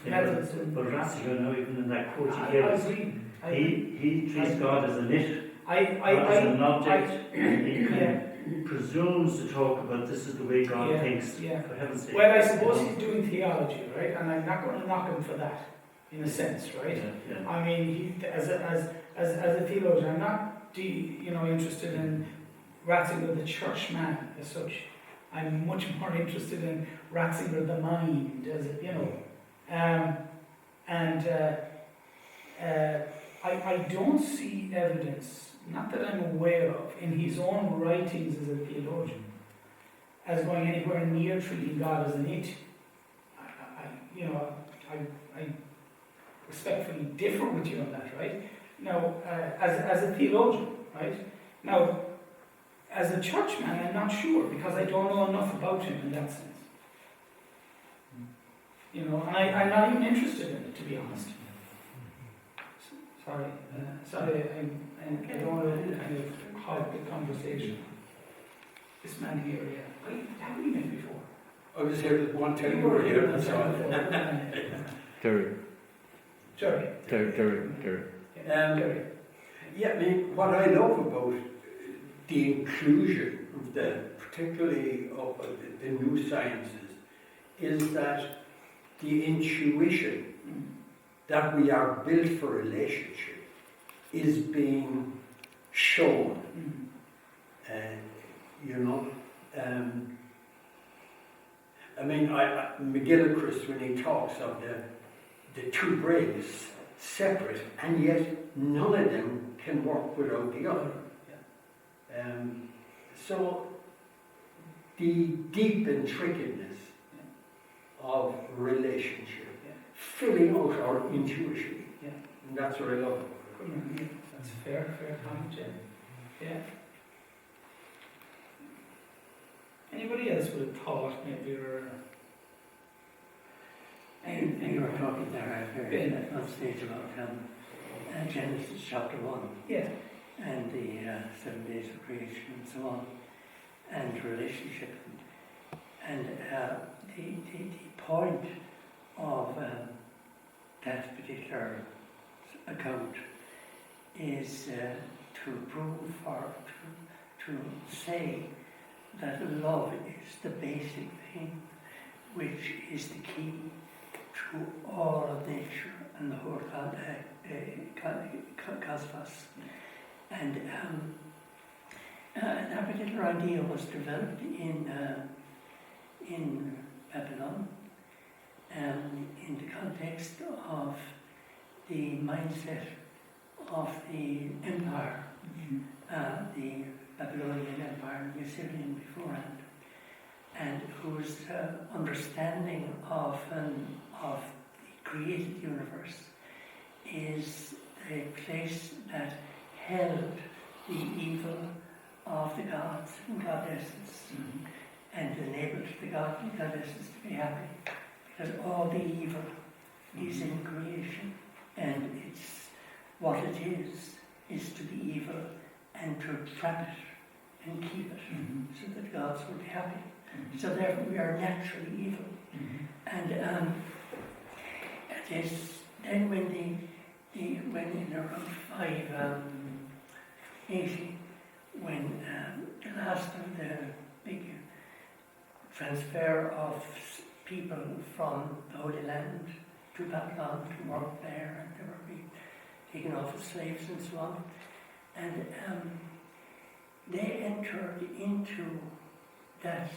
methods. But Ratzinger, now even in that quote I he gave us, agree. he treats God as a nit, not as an object. He presumes to talk about this is the way God thinks. For heaven's sake. Well, I suppose he's doing theology, right? And I'm not going to knock him for that, in a sense, right? I mean, he, as a theologian, I'm not, interested in Ratzinger the churchman as such. I'm much more interested in Ratzinger the mind, I don't see evidence, not that I'm aware of, in his own writings as a theologian, as going anywhere near treating God as an it. I respectfully differ with you on that, right? Now, as a theologian, right? Now, as a churchman, I'm not sure, because I don't know enough about him in that sense. And I'm not even interested in it, to be honest. Sorry, I don't want to kind of hog the conversation. This man here, have we met before? I was here at 1:10. You were here. That's all. Terry. Sorry. Terry. Yeah, I mean, what I love about the inclusion of particularly of the new sciences, is that the intuition that we are built for relationship is being shown. I mean, McGillicuddy, when he talks of the two brains separate, and yet none of them can work without the other. So the deep intricatedness of relationship, filling out our intuition, and that's what I love about it. That's fair comment, yeah. Anybody else with a thought, maybe, or You were talking there, I heard at one stage about Genesis chapter 1. Yeah. And the 7 days of creation and so on, and relationship. And the point of that particular account is to prove or to say that love is the basic thing, which is the key to all of nature and the whole cosmos. And that particular idea was developed in Babylon, in the context of the mindset of the empire, the Babylonian Empire, the Assyrian beforehand, and whose understanding of the created universe is a place that held the evil of the gods and goddesses and enabled the gods and goddesses to be happy, because all the evil is in creation, and it's what it is to be evil and to trap it and keep it so that gods will be happy. So therefore we are naturally evil. And it is then when in around 580, when the last of the big transfer of people from the Holy Land to Babylon to work there, and they were being taken off as slaves and so on, and they entered into that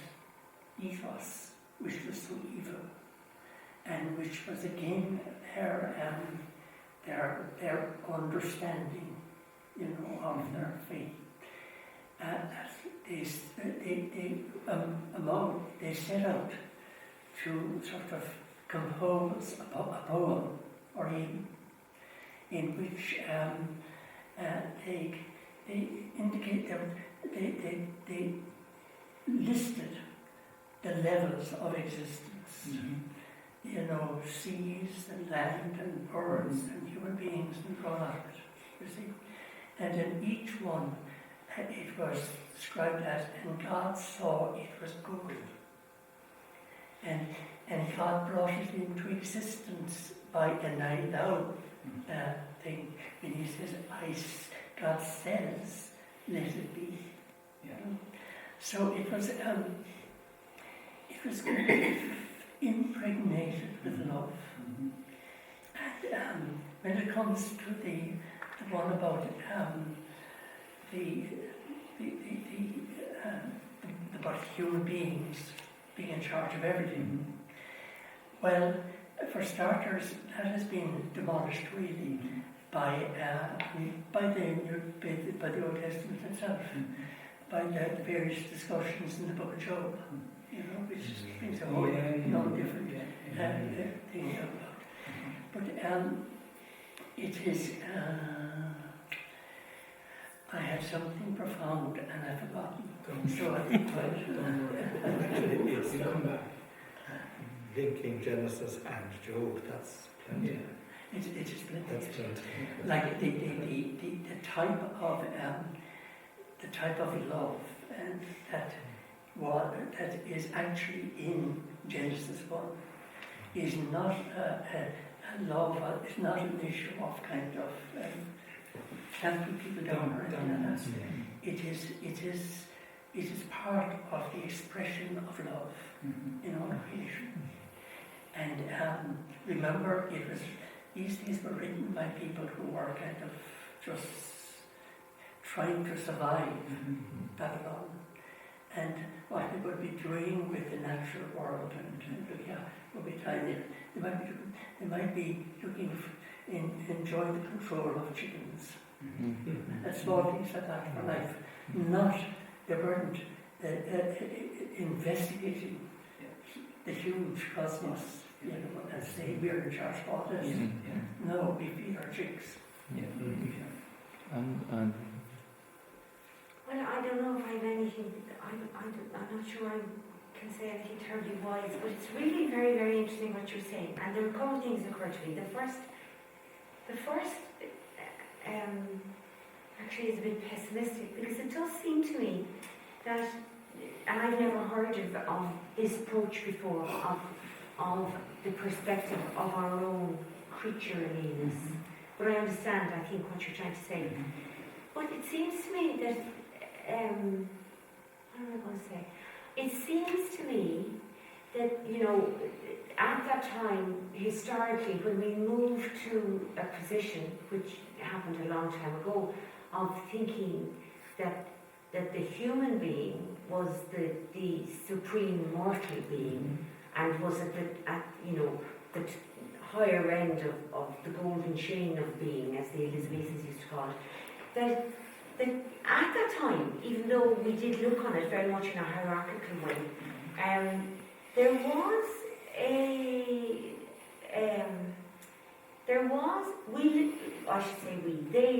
ethos which was so evil, and which was again their understanding, of their faith. They set out to sort of compose a poem or hymn in which they indicate that they listed the levels of existence. Seas and land and birds and human beings and all that. you see. And in each one, it was described as, and God saw it was good. And God brought it into existence by an I thou thing. And he says, God says, let it be. Yeah. So it was impregnated with love. And when it comes to the one about about human beings being in charge of everything, well, for starters, that has been demolished really by the Old Testament itself, by the various discussions in the Book of Job, you know, which brings a whole non-different thing about. But it is. I had something profound and I've forgotten. So Actually, it's linking Genesis and Job. That's plenty. It is plenty. That's plenty. Like the type of love and that is actually in Genesis 1 is not a love. It's not an issue of kind of clamping people down or anything like that. It is part of the expression of love in all creation. And remember, these things were written by people who were kind of just trying to survive Babylon, and what they would be doing with the natural world, and would be trying it. They might be looking enjoying the control of chickens. Small things like that for life. They weren't investigating the huge cosmos, you know, and say we're in charge of all this. No, we feed our chicks. And well, I don't know if I have anything, I'm not sure I can say anything terribly wise, but it's really very, very interesting what you're saying. And there are a couple of things that occur to me. The first actually is a bit pessimistic, because it does seem to me that, and I've never heard of this approach before, of the perspective of our own creatureliness. But I understand, I think, what you're trying to say. But it seems to me that, what am I going to say? It seems to me that, you know, at that time, historically, when we moved to a position, which happened a long time ago, of thinking that the human being was the supreme mortal being, and was at the higher end of the golden chain of being, as the Elizabethans used to call it, that at that time, even though we did look on it very much in a hierarchical way, they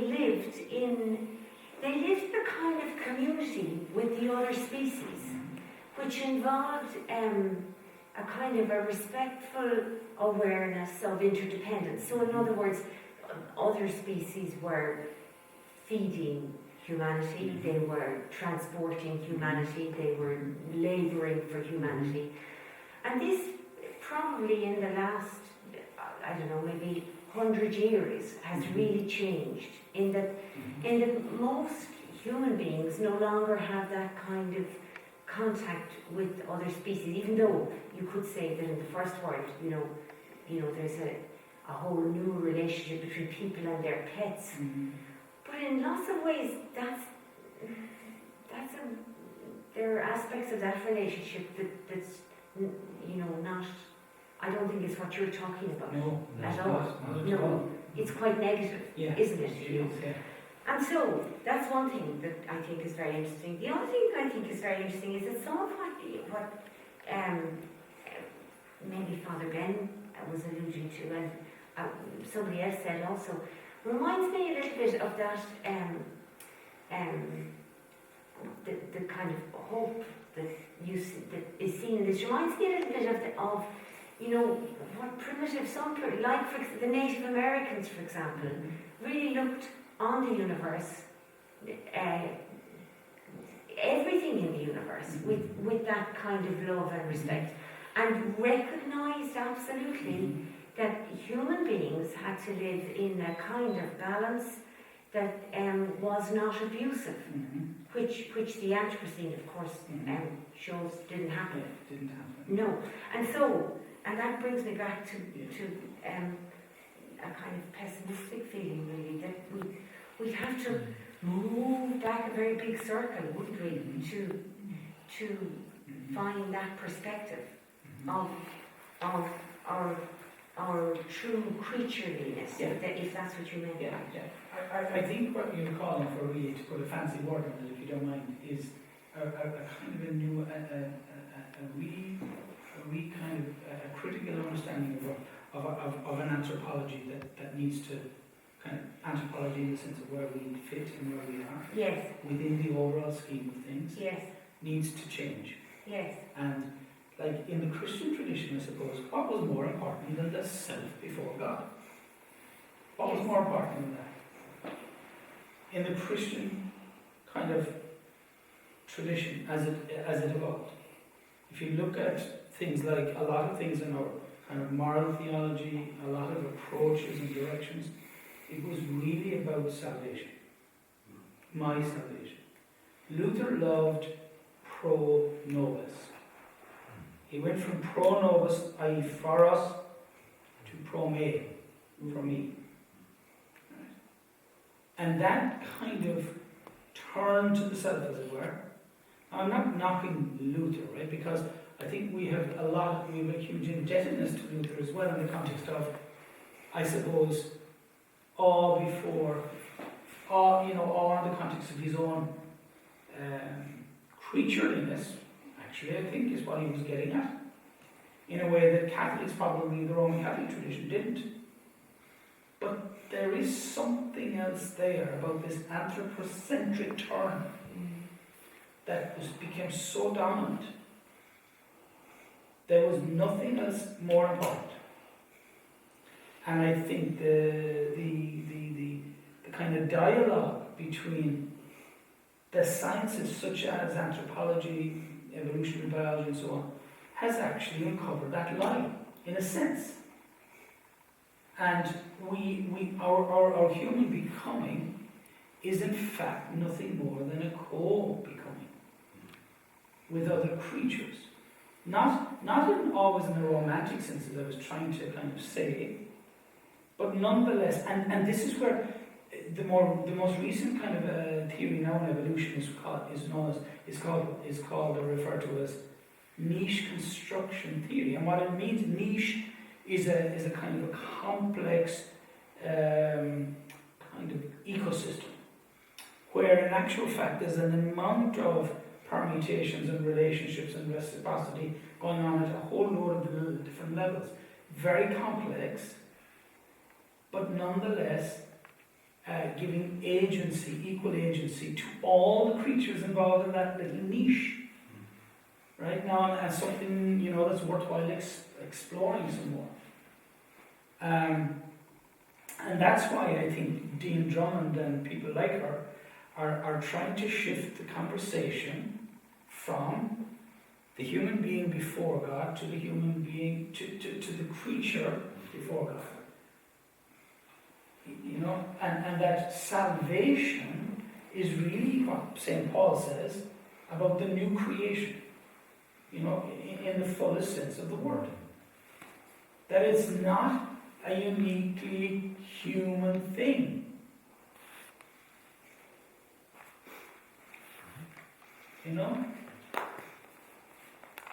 lived a kind of community with the other species, which involved a kind of a respectful awareness of interdependence. So in other words, other species were feeding humanity, they were transporting humanity, they were labouring for humanity. And this probably in the last, I don't know, maybe 100 years has really changed, in that most human beings no longer have that kind of contact with other species, even though you could say that in the first world, you know, there's a whole new relationship between people and their pets. But in lots of ways, there are aspects of that relationship that's not. I don't think it's what you're talking about at all. No, it's quite negative, isn't it? And so that's one thing that I think is very interesting. The other thing that I think is very interesting is that some of what maybe Father Ben was alluding to, and somebody else said also, reminds me a little bit of that the kind of hope that is seen in this. Reminds me a little bit of what primitive, like for the Native Americans, for example, really looked on the universe, everything in the universe, with that kind of love and respect, and recognised absolutely that human beings had to live in a kind of balance that was not abusive, which the Anthropocene, of course, shows didn't happen. Yeah, didn't happen. No, and that brings me back to a kind of pessimistic feeling, really, that we'd have to move back a very big circle, wouldn't we, to find that perspective of our true creatureliness, if that's what you meant. Yeah, yeah. I think what you're calling for, really, to put a fancy word on it, if you don't mind, is a kind of a new, a critical understanding of an anthropology that needs to kind of anthropology in the sense of where we fit and where we are. Yes. Within the overall scheme of things. Yes. Needs to change. Yes. And like in the Christian tradition, I suppose, what was more important than the self before God? What was more important than that? In the Christian kind of tradition, as it evolved, if you look at things like a lot of things in our kind of moral theology, a lot of approaches and directions, it was really about salvation. My salvation. Luther loved pro nobis. He went from pro nobis, i.e. for us, to pro me, for me. Right? And that kind of turn to the self, as it were. Now, I'm not knocking Luther, right? Because I think we have a huge indebtedness to Luther as well in the context of, I suppose, awe in the context of his own creatureliness, actually, I think, is what he was getting at. In a way that Catholics, probably the Roman Catholic tradition, didn't. But there is something else there about this anthropocentric turn that became so dominant. There was nothing else more important. And I think the kind of dialogue between the sciences such as anthropology, evolutionary biology and so on, has actually uncovered that lie, in a sense. And our human becoming is in fact nothing more than a co-becoming with other creatures. Not always in a romantic sense, as I was trying to kind of say, but nonetheless, and this is where the most recent kind of theory now in evolution is called or referred to as niche construction theory. And what it means, niche, is a kind of a complex kind of ecosystem, where in actual fact there's an amount of permutations and relationships and reciprocity going on at a whole load of different levels. Very complex, but nonetheless giving equal agency to all the creatures involved in that little niche. Right now, and something that's worthwhile exploring some more. And that's why I think Dean Drummond and people like her are trying to shift the conversation from the human being before God to the human being to the creature before God. And that salvation is really what St. Paul says about the new creation. In the fullest sense of the word. That it's not a uniquely human thing.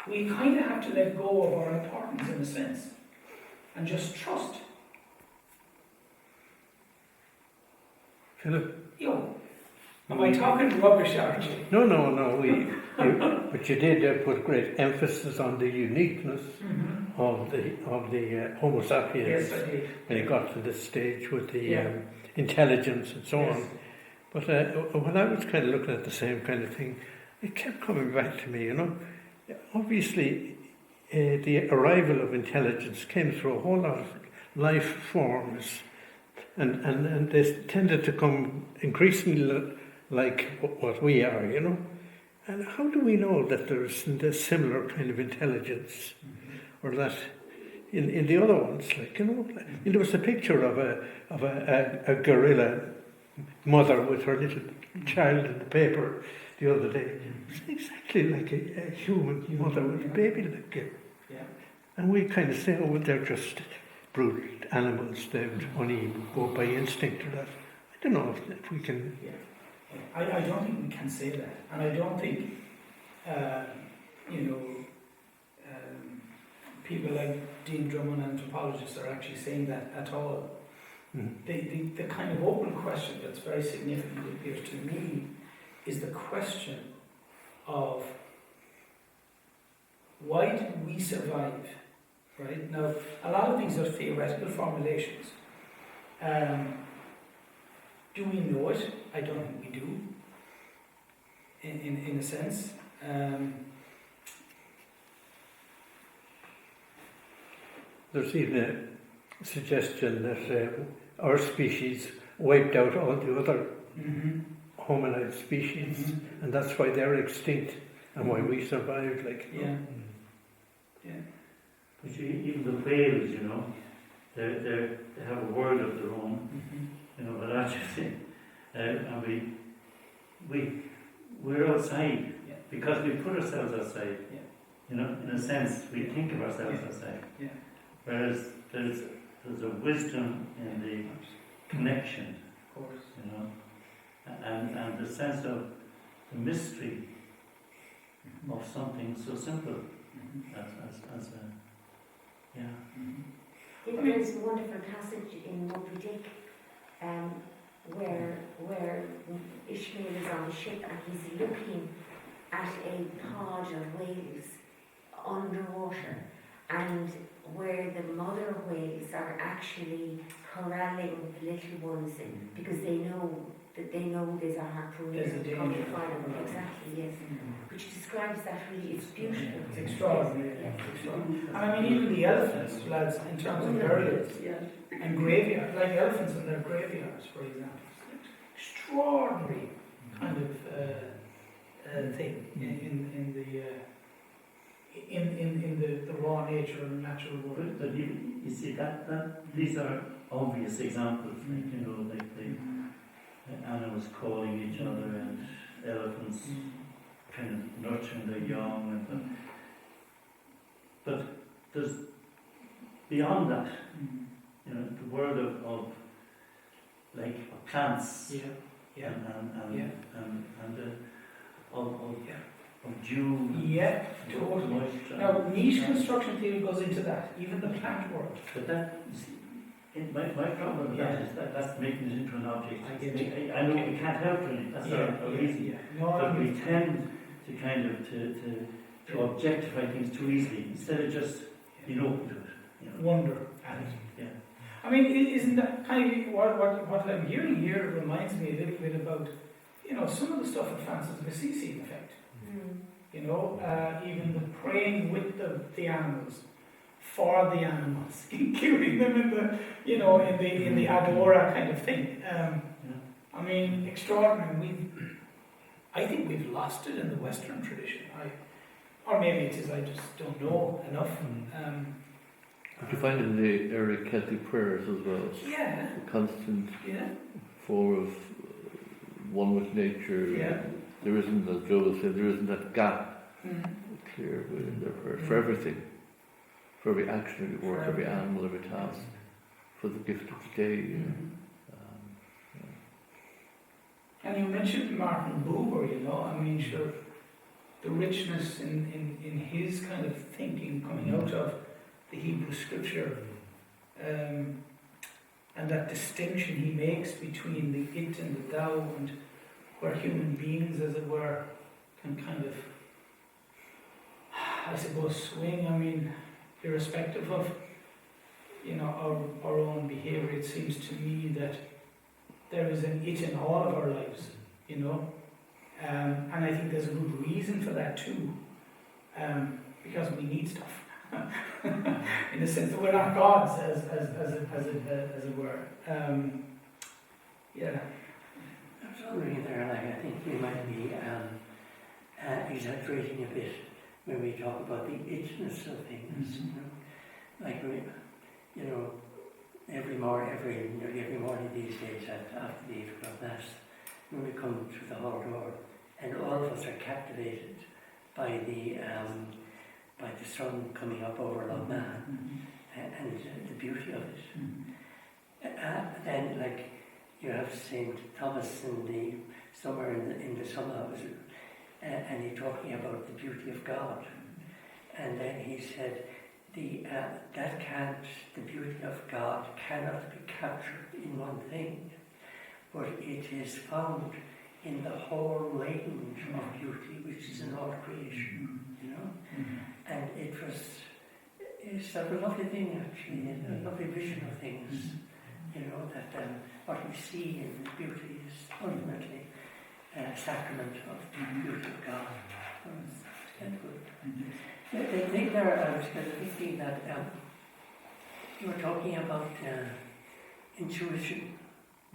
We kind of have to let go of our importance in a sense and just trust. Philip? Am I talking rubbish, aren't you? No. But you did put great emphasis on the uniqueness of the Homo sapiens. Yes, I did. When you got to this stage with the intelligence and so on. But when I was kind of looking at the same kind of thing, it kept coming back to me. Obviously, the arrival of intelligence came through a whole lot of life forms and they tended to come increasingly like what we are, you know. And how do we know that there's this similar kind of intelligence, or that in the other ones, like, you know, there was a picture of a gorilla mother with her little child in the paper the other day. It's exactly like a human mother with a baby like it. Yeah. And we kind of say, oh, they're just brute animals, they would only go by instinct or that. I don't know if we can... Yeah. I don't think we can say that. And I don't think, people like Dean Drummond, anthropologists, are actually saying that at all. The kind of open question that's very significant, it appears to me, is the question of why did we survive? Right? Now, a lot of these are theoretical formulations. Do we know it? I don't think we do, in a sense. There's even a suggestion that our species wiped out all the other hominid species, and that's why they're extinct and why we survived. Like, Yeah. But even the whales, you know, they have a world of their own. You know, but actually, and we're outside because we put ourselves outside. Yeah. You know, in a sense, we think of ourselves outside. Yeah. Whereas there's a wisdom in the connection, Of course. you know, and the sense of the mystery of something so simple as a There's a wonderful passage in Moby Dick where Ishmael is on the ship and he's looking at a pod of whales underwater, and where the mother whales are actually corralling the little ones in, because they know there's a harpoon There's a coming danger. for them. Exactly, yes. Which describes that really. It's beautiful. It's extraordinary. Yes. It's extraordinary. And I mean, even the elephants, lads, in terms of burials and graveyards, like elephants in their graveyards, for example. Extraordinary kind of thing in the raw nature of the natural world. But you see that these are obvious examples, like, you know, like the animals calling each other and elephants kind of nurturing their young, and but there's beyond that, you know, the world of plants of dew. Yeah, totally. moisture. Now, niche construction theory goes into that, even the plant world. But that, you see, my problem with that is that that's making it into an object. I get you. I know we can't help it. That's our reason. Yeah. No, But we tend to kind of to objectify things too easily instead of just being open to it. You know? wonder at it. Yeah. I mean, isn't that kind of what I'm hearing here reminds me a little bit about, you know, some of the stuff at Francis of Assisi, in effect. You know, even the praying with the animals, for the animals, including them in the, you know, in the Agora kind of thing. I mean, extraordinary. I think we've lost it in the Western tradition. Or maybe it is I just don't know enough. But you find it in the early Celtic prayers as well. Yeah. The constant Yeah. form of one with nature. Yeah. There isn't, as Joe said, there isn't that gap clear within their prayers for everything. For every action, every work, every animal, every task. For the gift of the day. You know. And you mentioned Martin Buber, you know, I mean, sure, the richness in his kind of thinking coming out of the Hebrew scripture, and that distinction he makes between the it and the thou, and where human beings, as it were, can kind of, I suppose, swing. I mean, irrespective of, you know, our own behaviour, it seems to me that there is an it in all of our lives, you know, and I think there's a good reason for that too, because we need stuff. in the sense that we're not gods, as it were. Yeah. I was wondering there, like, I think we might be exaggerating a bit when we talk about the itchiness of things. You know? Like, you know, every morning these days after the 8 o'clock mass, when we come through the hall door, and all of us are captivated by the sun coming up over Loch Mahon and the beauty of it. Then, like, you have St. Thomas somewhere in the summer, and he's talking about the beauty of God. And then he said, the beauty of God cannot be captured in one thing, but it is found in the whole range of beauty which is in all creation, you know. And it's a lovely thing, actually, a lovely vision of things, you know, that what we see in beauty is ultimately a sacrament of the beauty of God. So it's kind of good. The thing there, I was thinking that you were talking about intuition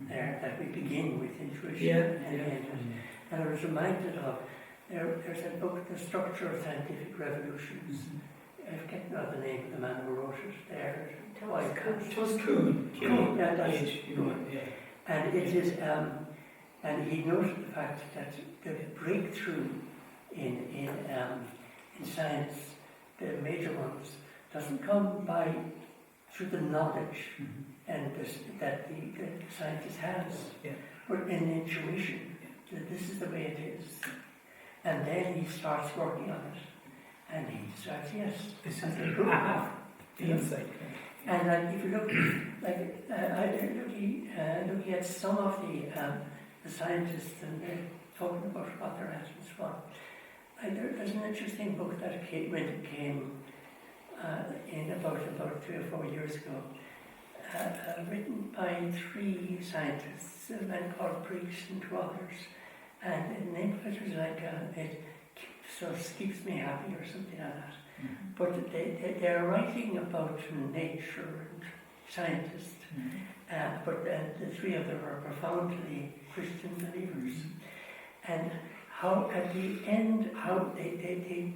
there, that we begin with intuition and end with. And I was reminded of, there's a book, The Structure of Scientific Revolutions. I forget now the name of the man who wrote it there. Thomas Kuhn. Yeah, that's Kuhn. And it is, and he noted the fact that the breakthrough in science, the major ones, doesn't come through the knowledge and that the scientist has, but in intuition, that this is the way it is. And then he starts working on it, and he decides, yes, this is the good enough. And like, if you look, looking at some of the scientists, and they're talking about what they're at and so on. There's an interesting book that came in about 3 or 4 years ago, written by 3 scientists, a man called Briggs and 2 others, and the name of it was like it keeps me happy or something like that. But they're writing about nature and scientists, but the 3 of them are profoundly Christian believers, and how at the end, how they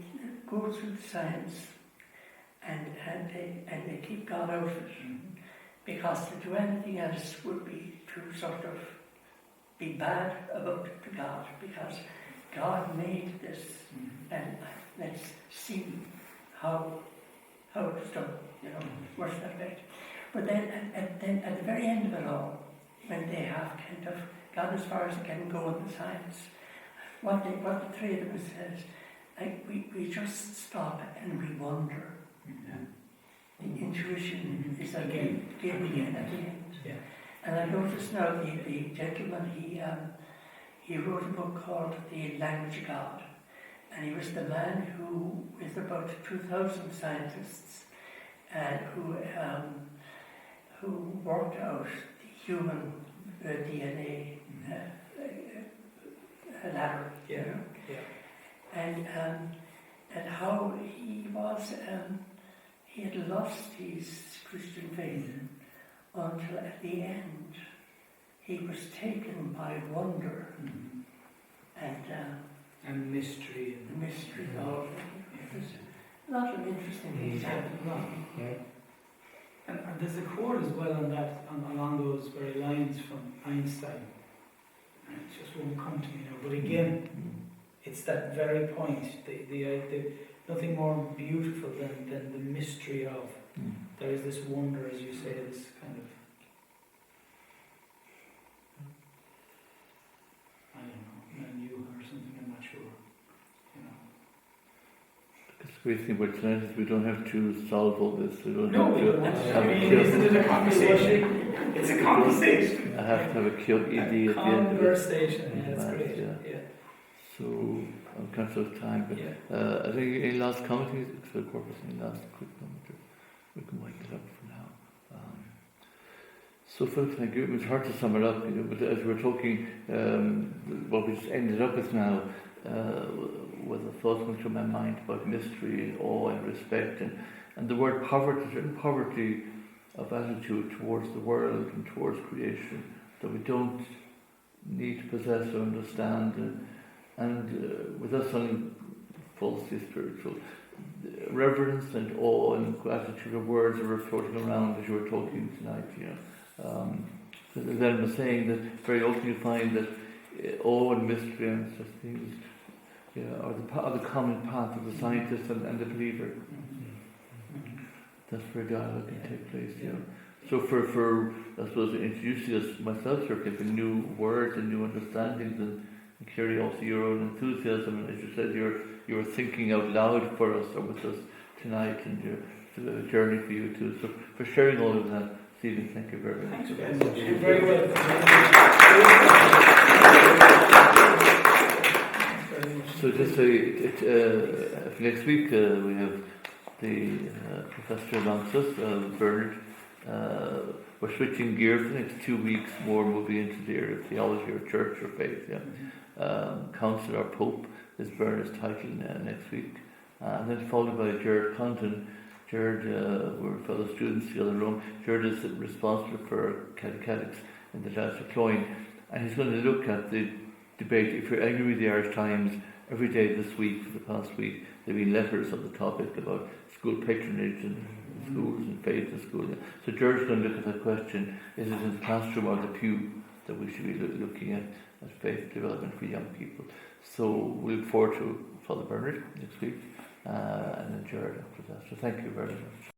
go through science and they keep God out of it, because to do anything else would be to sort of be bad about God, because God made this, and let's see how it's done, you know, what's that effect. But then at the very end of it all, when they have kind of gone as far as they can go in the science, what the 3 of them says, like, we just stop and we wonder. The intuition is again at the end. And I noticed now the gentleman, he wrote a book called The Language of God, and he was the man who, with about 2,000 scientists, who worked out the human DNA ladder, you know? And how he was, he had lost his Christian faith until at the end he was taken by wonder And mystery. The mystery of it. There's a lot of interesting things happening. And there's a quote as well on that, along those very lines from Einstein. And it just won't come to me now. But again, it's that very point. The nothing more beautiful than the mystery of. There is this wonder, as you say, this kind of, I don't know, new or something, I'm not sure. You know. It's the great thing about tonight is we don't have to solve all this. We don't have we to don't have to. have I a mean, isn't it a conversation? It's a conversation. I have to have a cute ED at the end of it. Conversation, yeah, that's great. Yeah. So I'm conscious of time, but I think any last comments for the corpus, any last quick comment? We can wind it up for now. So Philip, thank you. It's hard to sum it up, you know, but as we're talking, what we just ended up with now was a thought going through my mind about mystery and awe and respect, and And the word poverty, certain poverty of attitude towards the world and towards creation that we don't need to possess or understand, and with us sounding falsely spiritual, reverence and awe and gratitude are words that were floating around as you were talking tonight. So then was saying that very often you find that awe and mystery and such things are the common path of the scientist and the believer. That's where dialogue can take place. So for I suppose introducing us myself, sort of new words and new understandings and carry also your own enthusiasm, and as you said, you were thinking out loud for us or with us tonight, and it's a journey for you too. So for sharing all of that, Stephen, thank you very much. Thanks very much. You're very welcome. So just say, next week we have the professor amongst us, Bernard. We're switching gears for the next 2 weeks, more moving into the area of theology or church or faith. Council or Pope is Bernard's title next week. And then followed by Jared Condon. Jared, we're fellow students together in Rome. Jared is responsible for catechetics in the Diocese of Cloyne. And he's going to look at the debate. If you're angry with the Irish Times, every day this week, for the past week, there have been letters on the topic about school patronage and schools and faith in school. So Jared's going to look at that question: is it in the classroom or the pew that we should be looking at faith development for young people? So we look forward to Father Bernard next week, and then Jared after that. So thank you very much.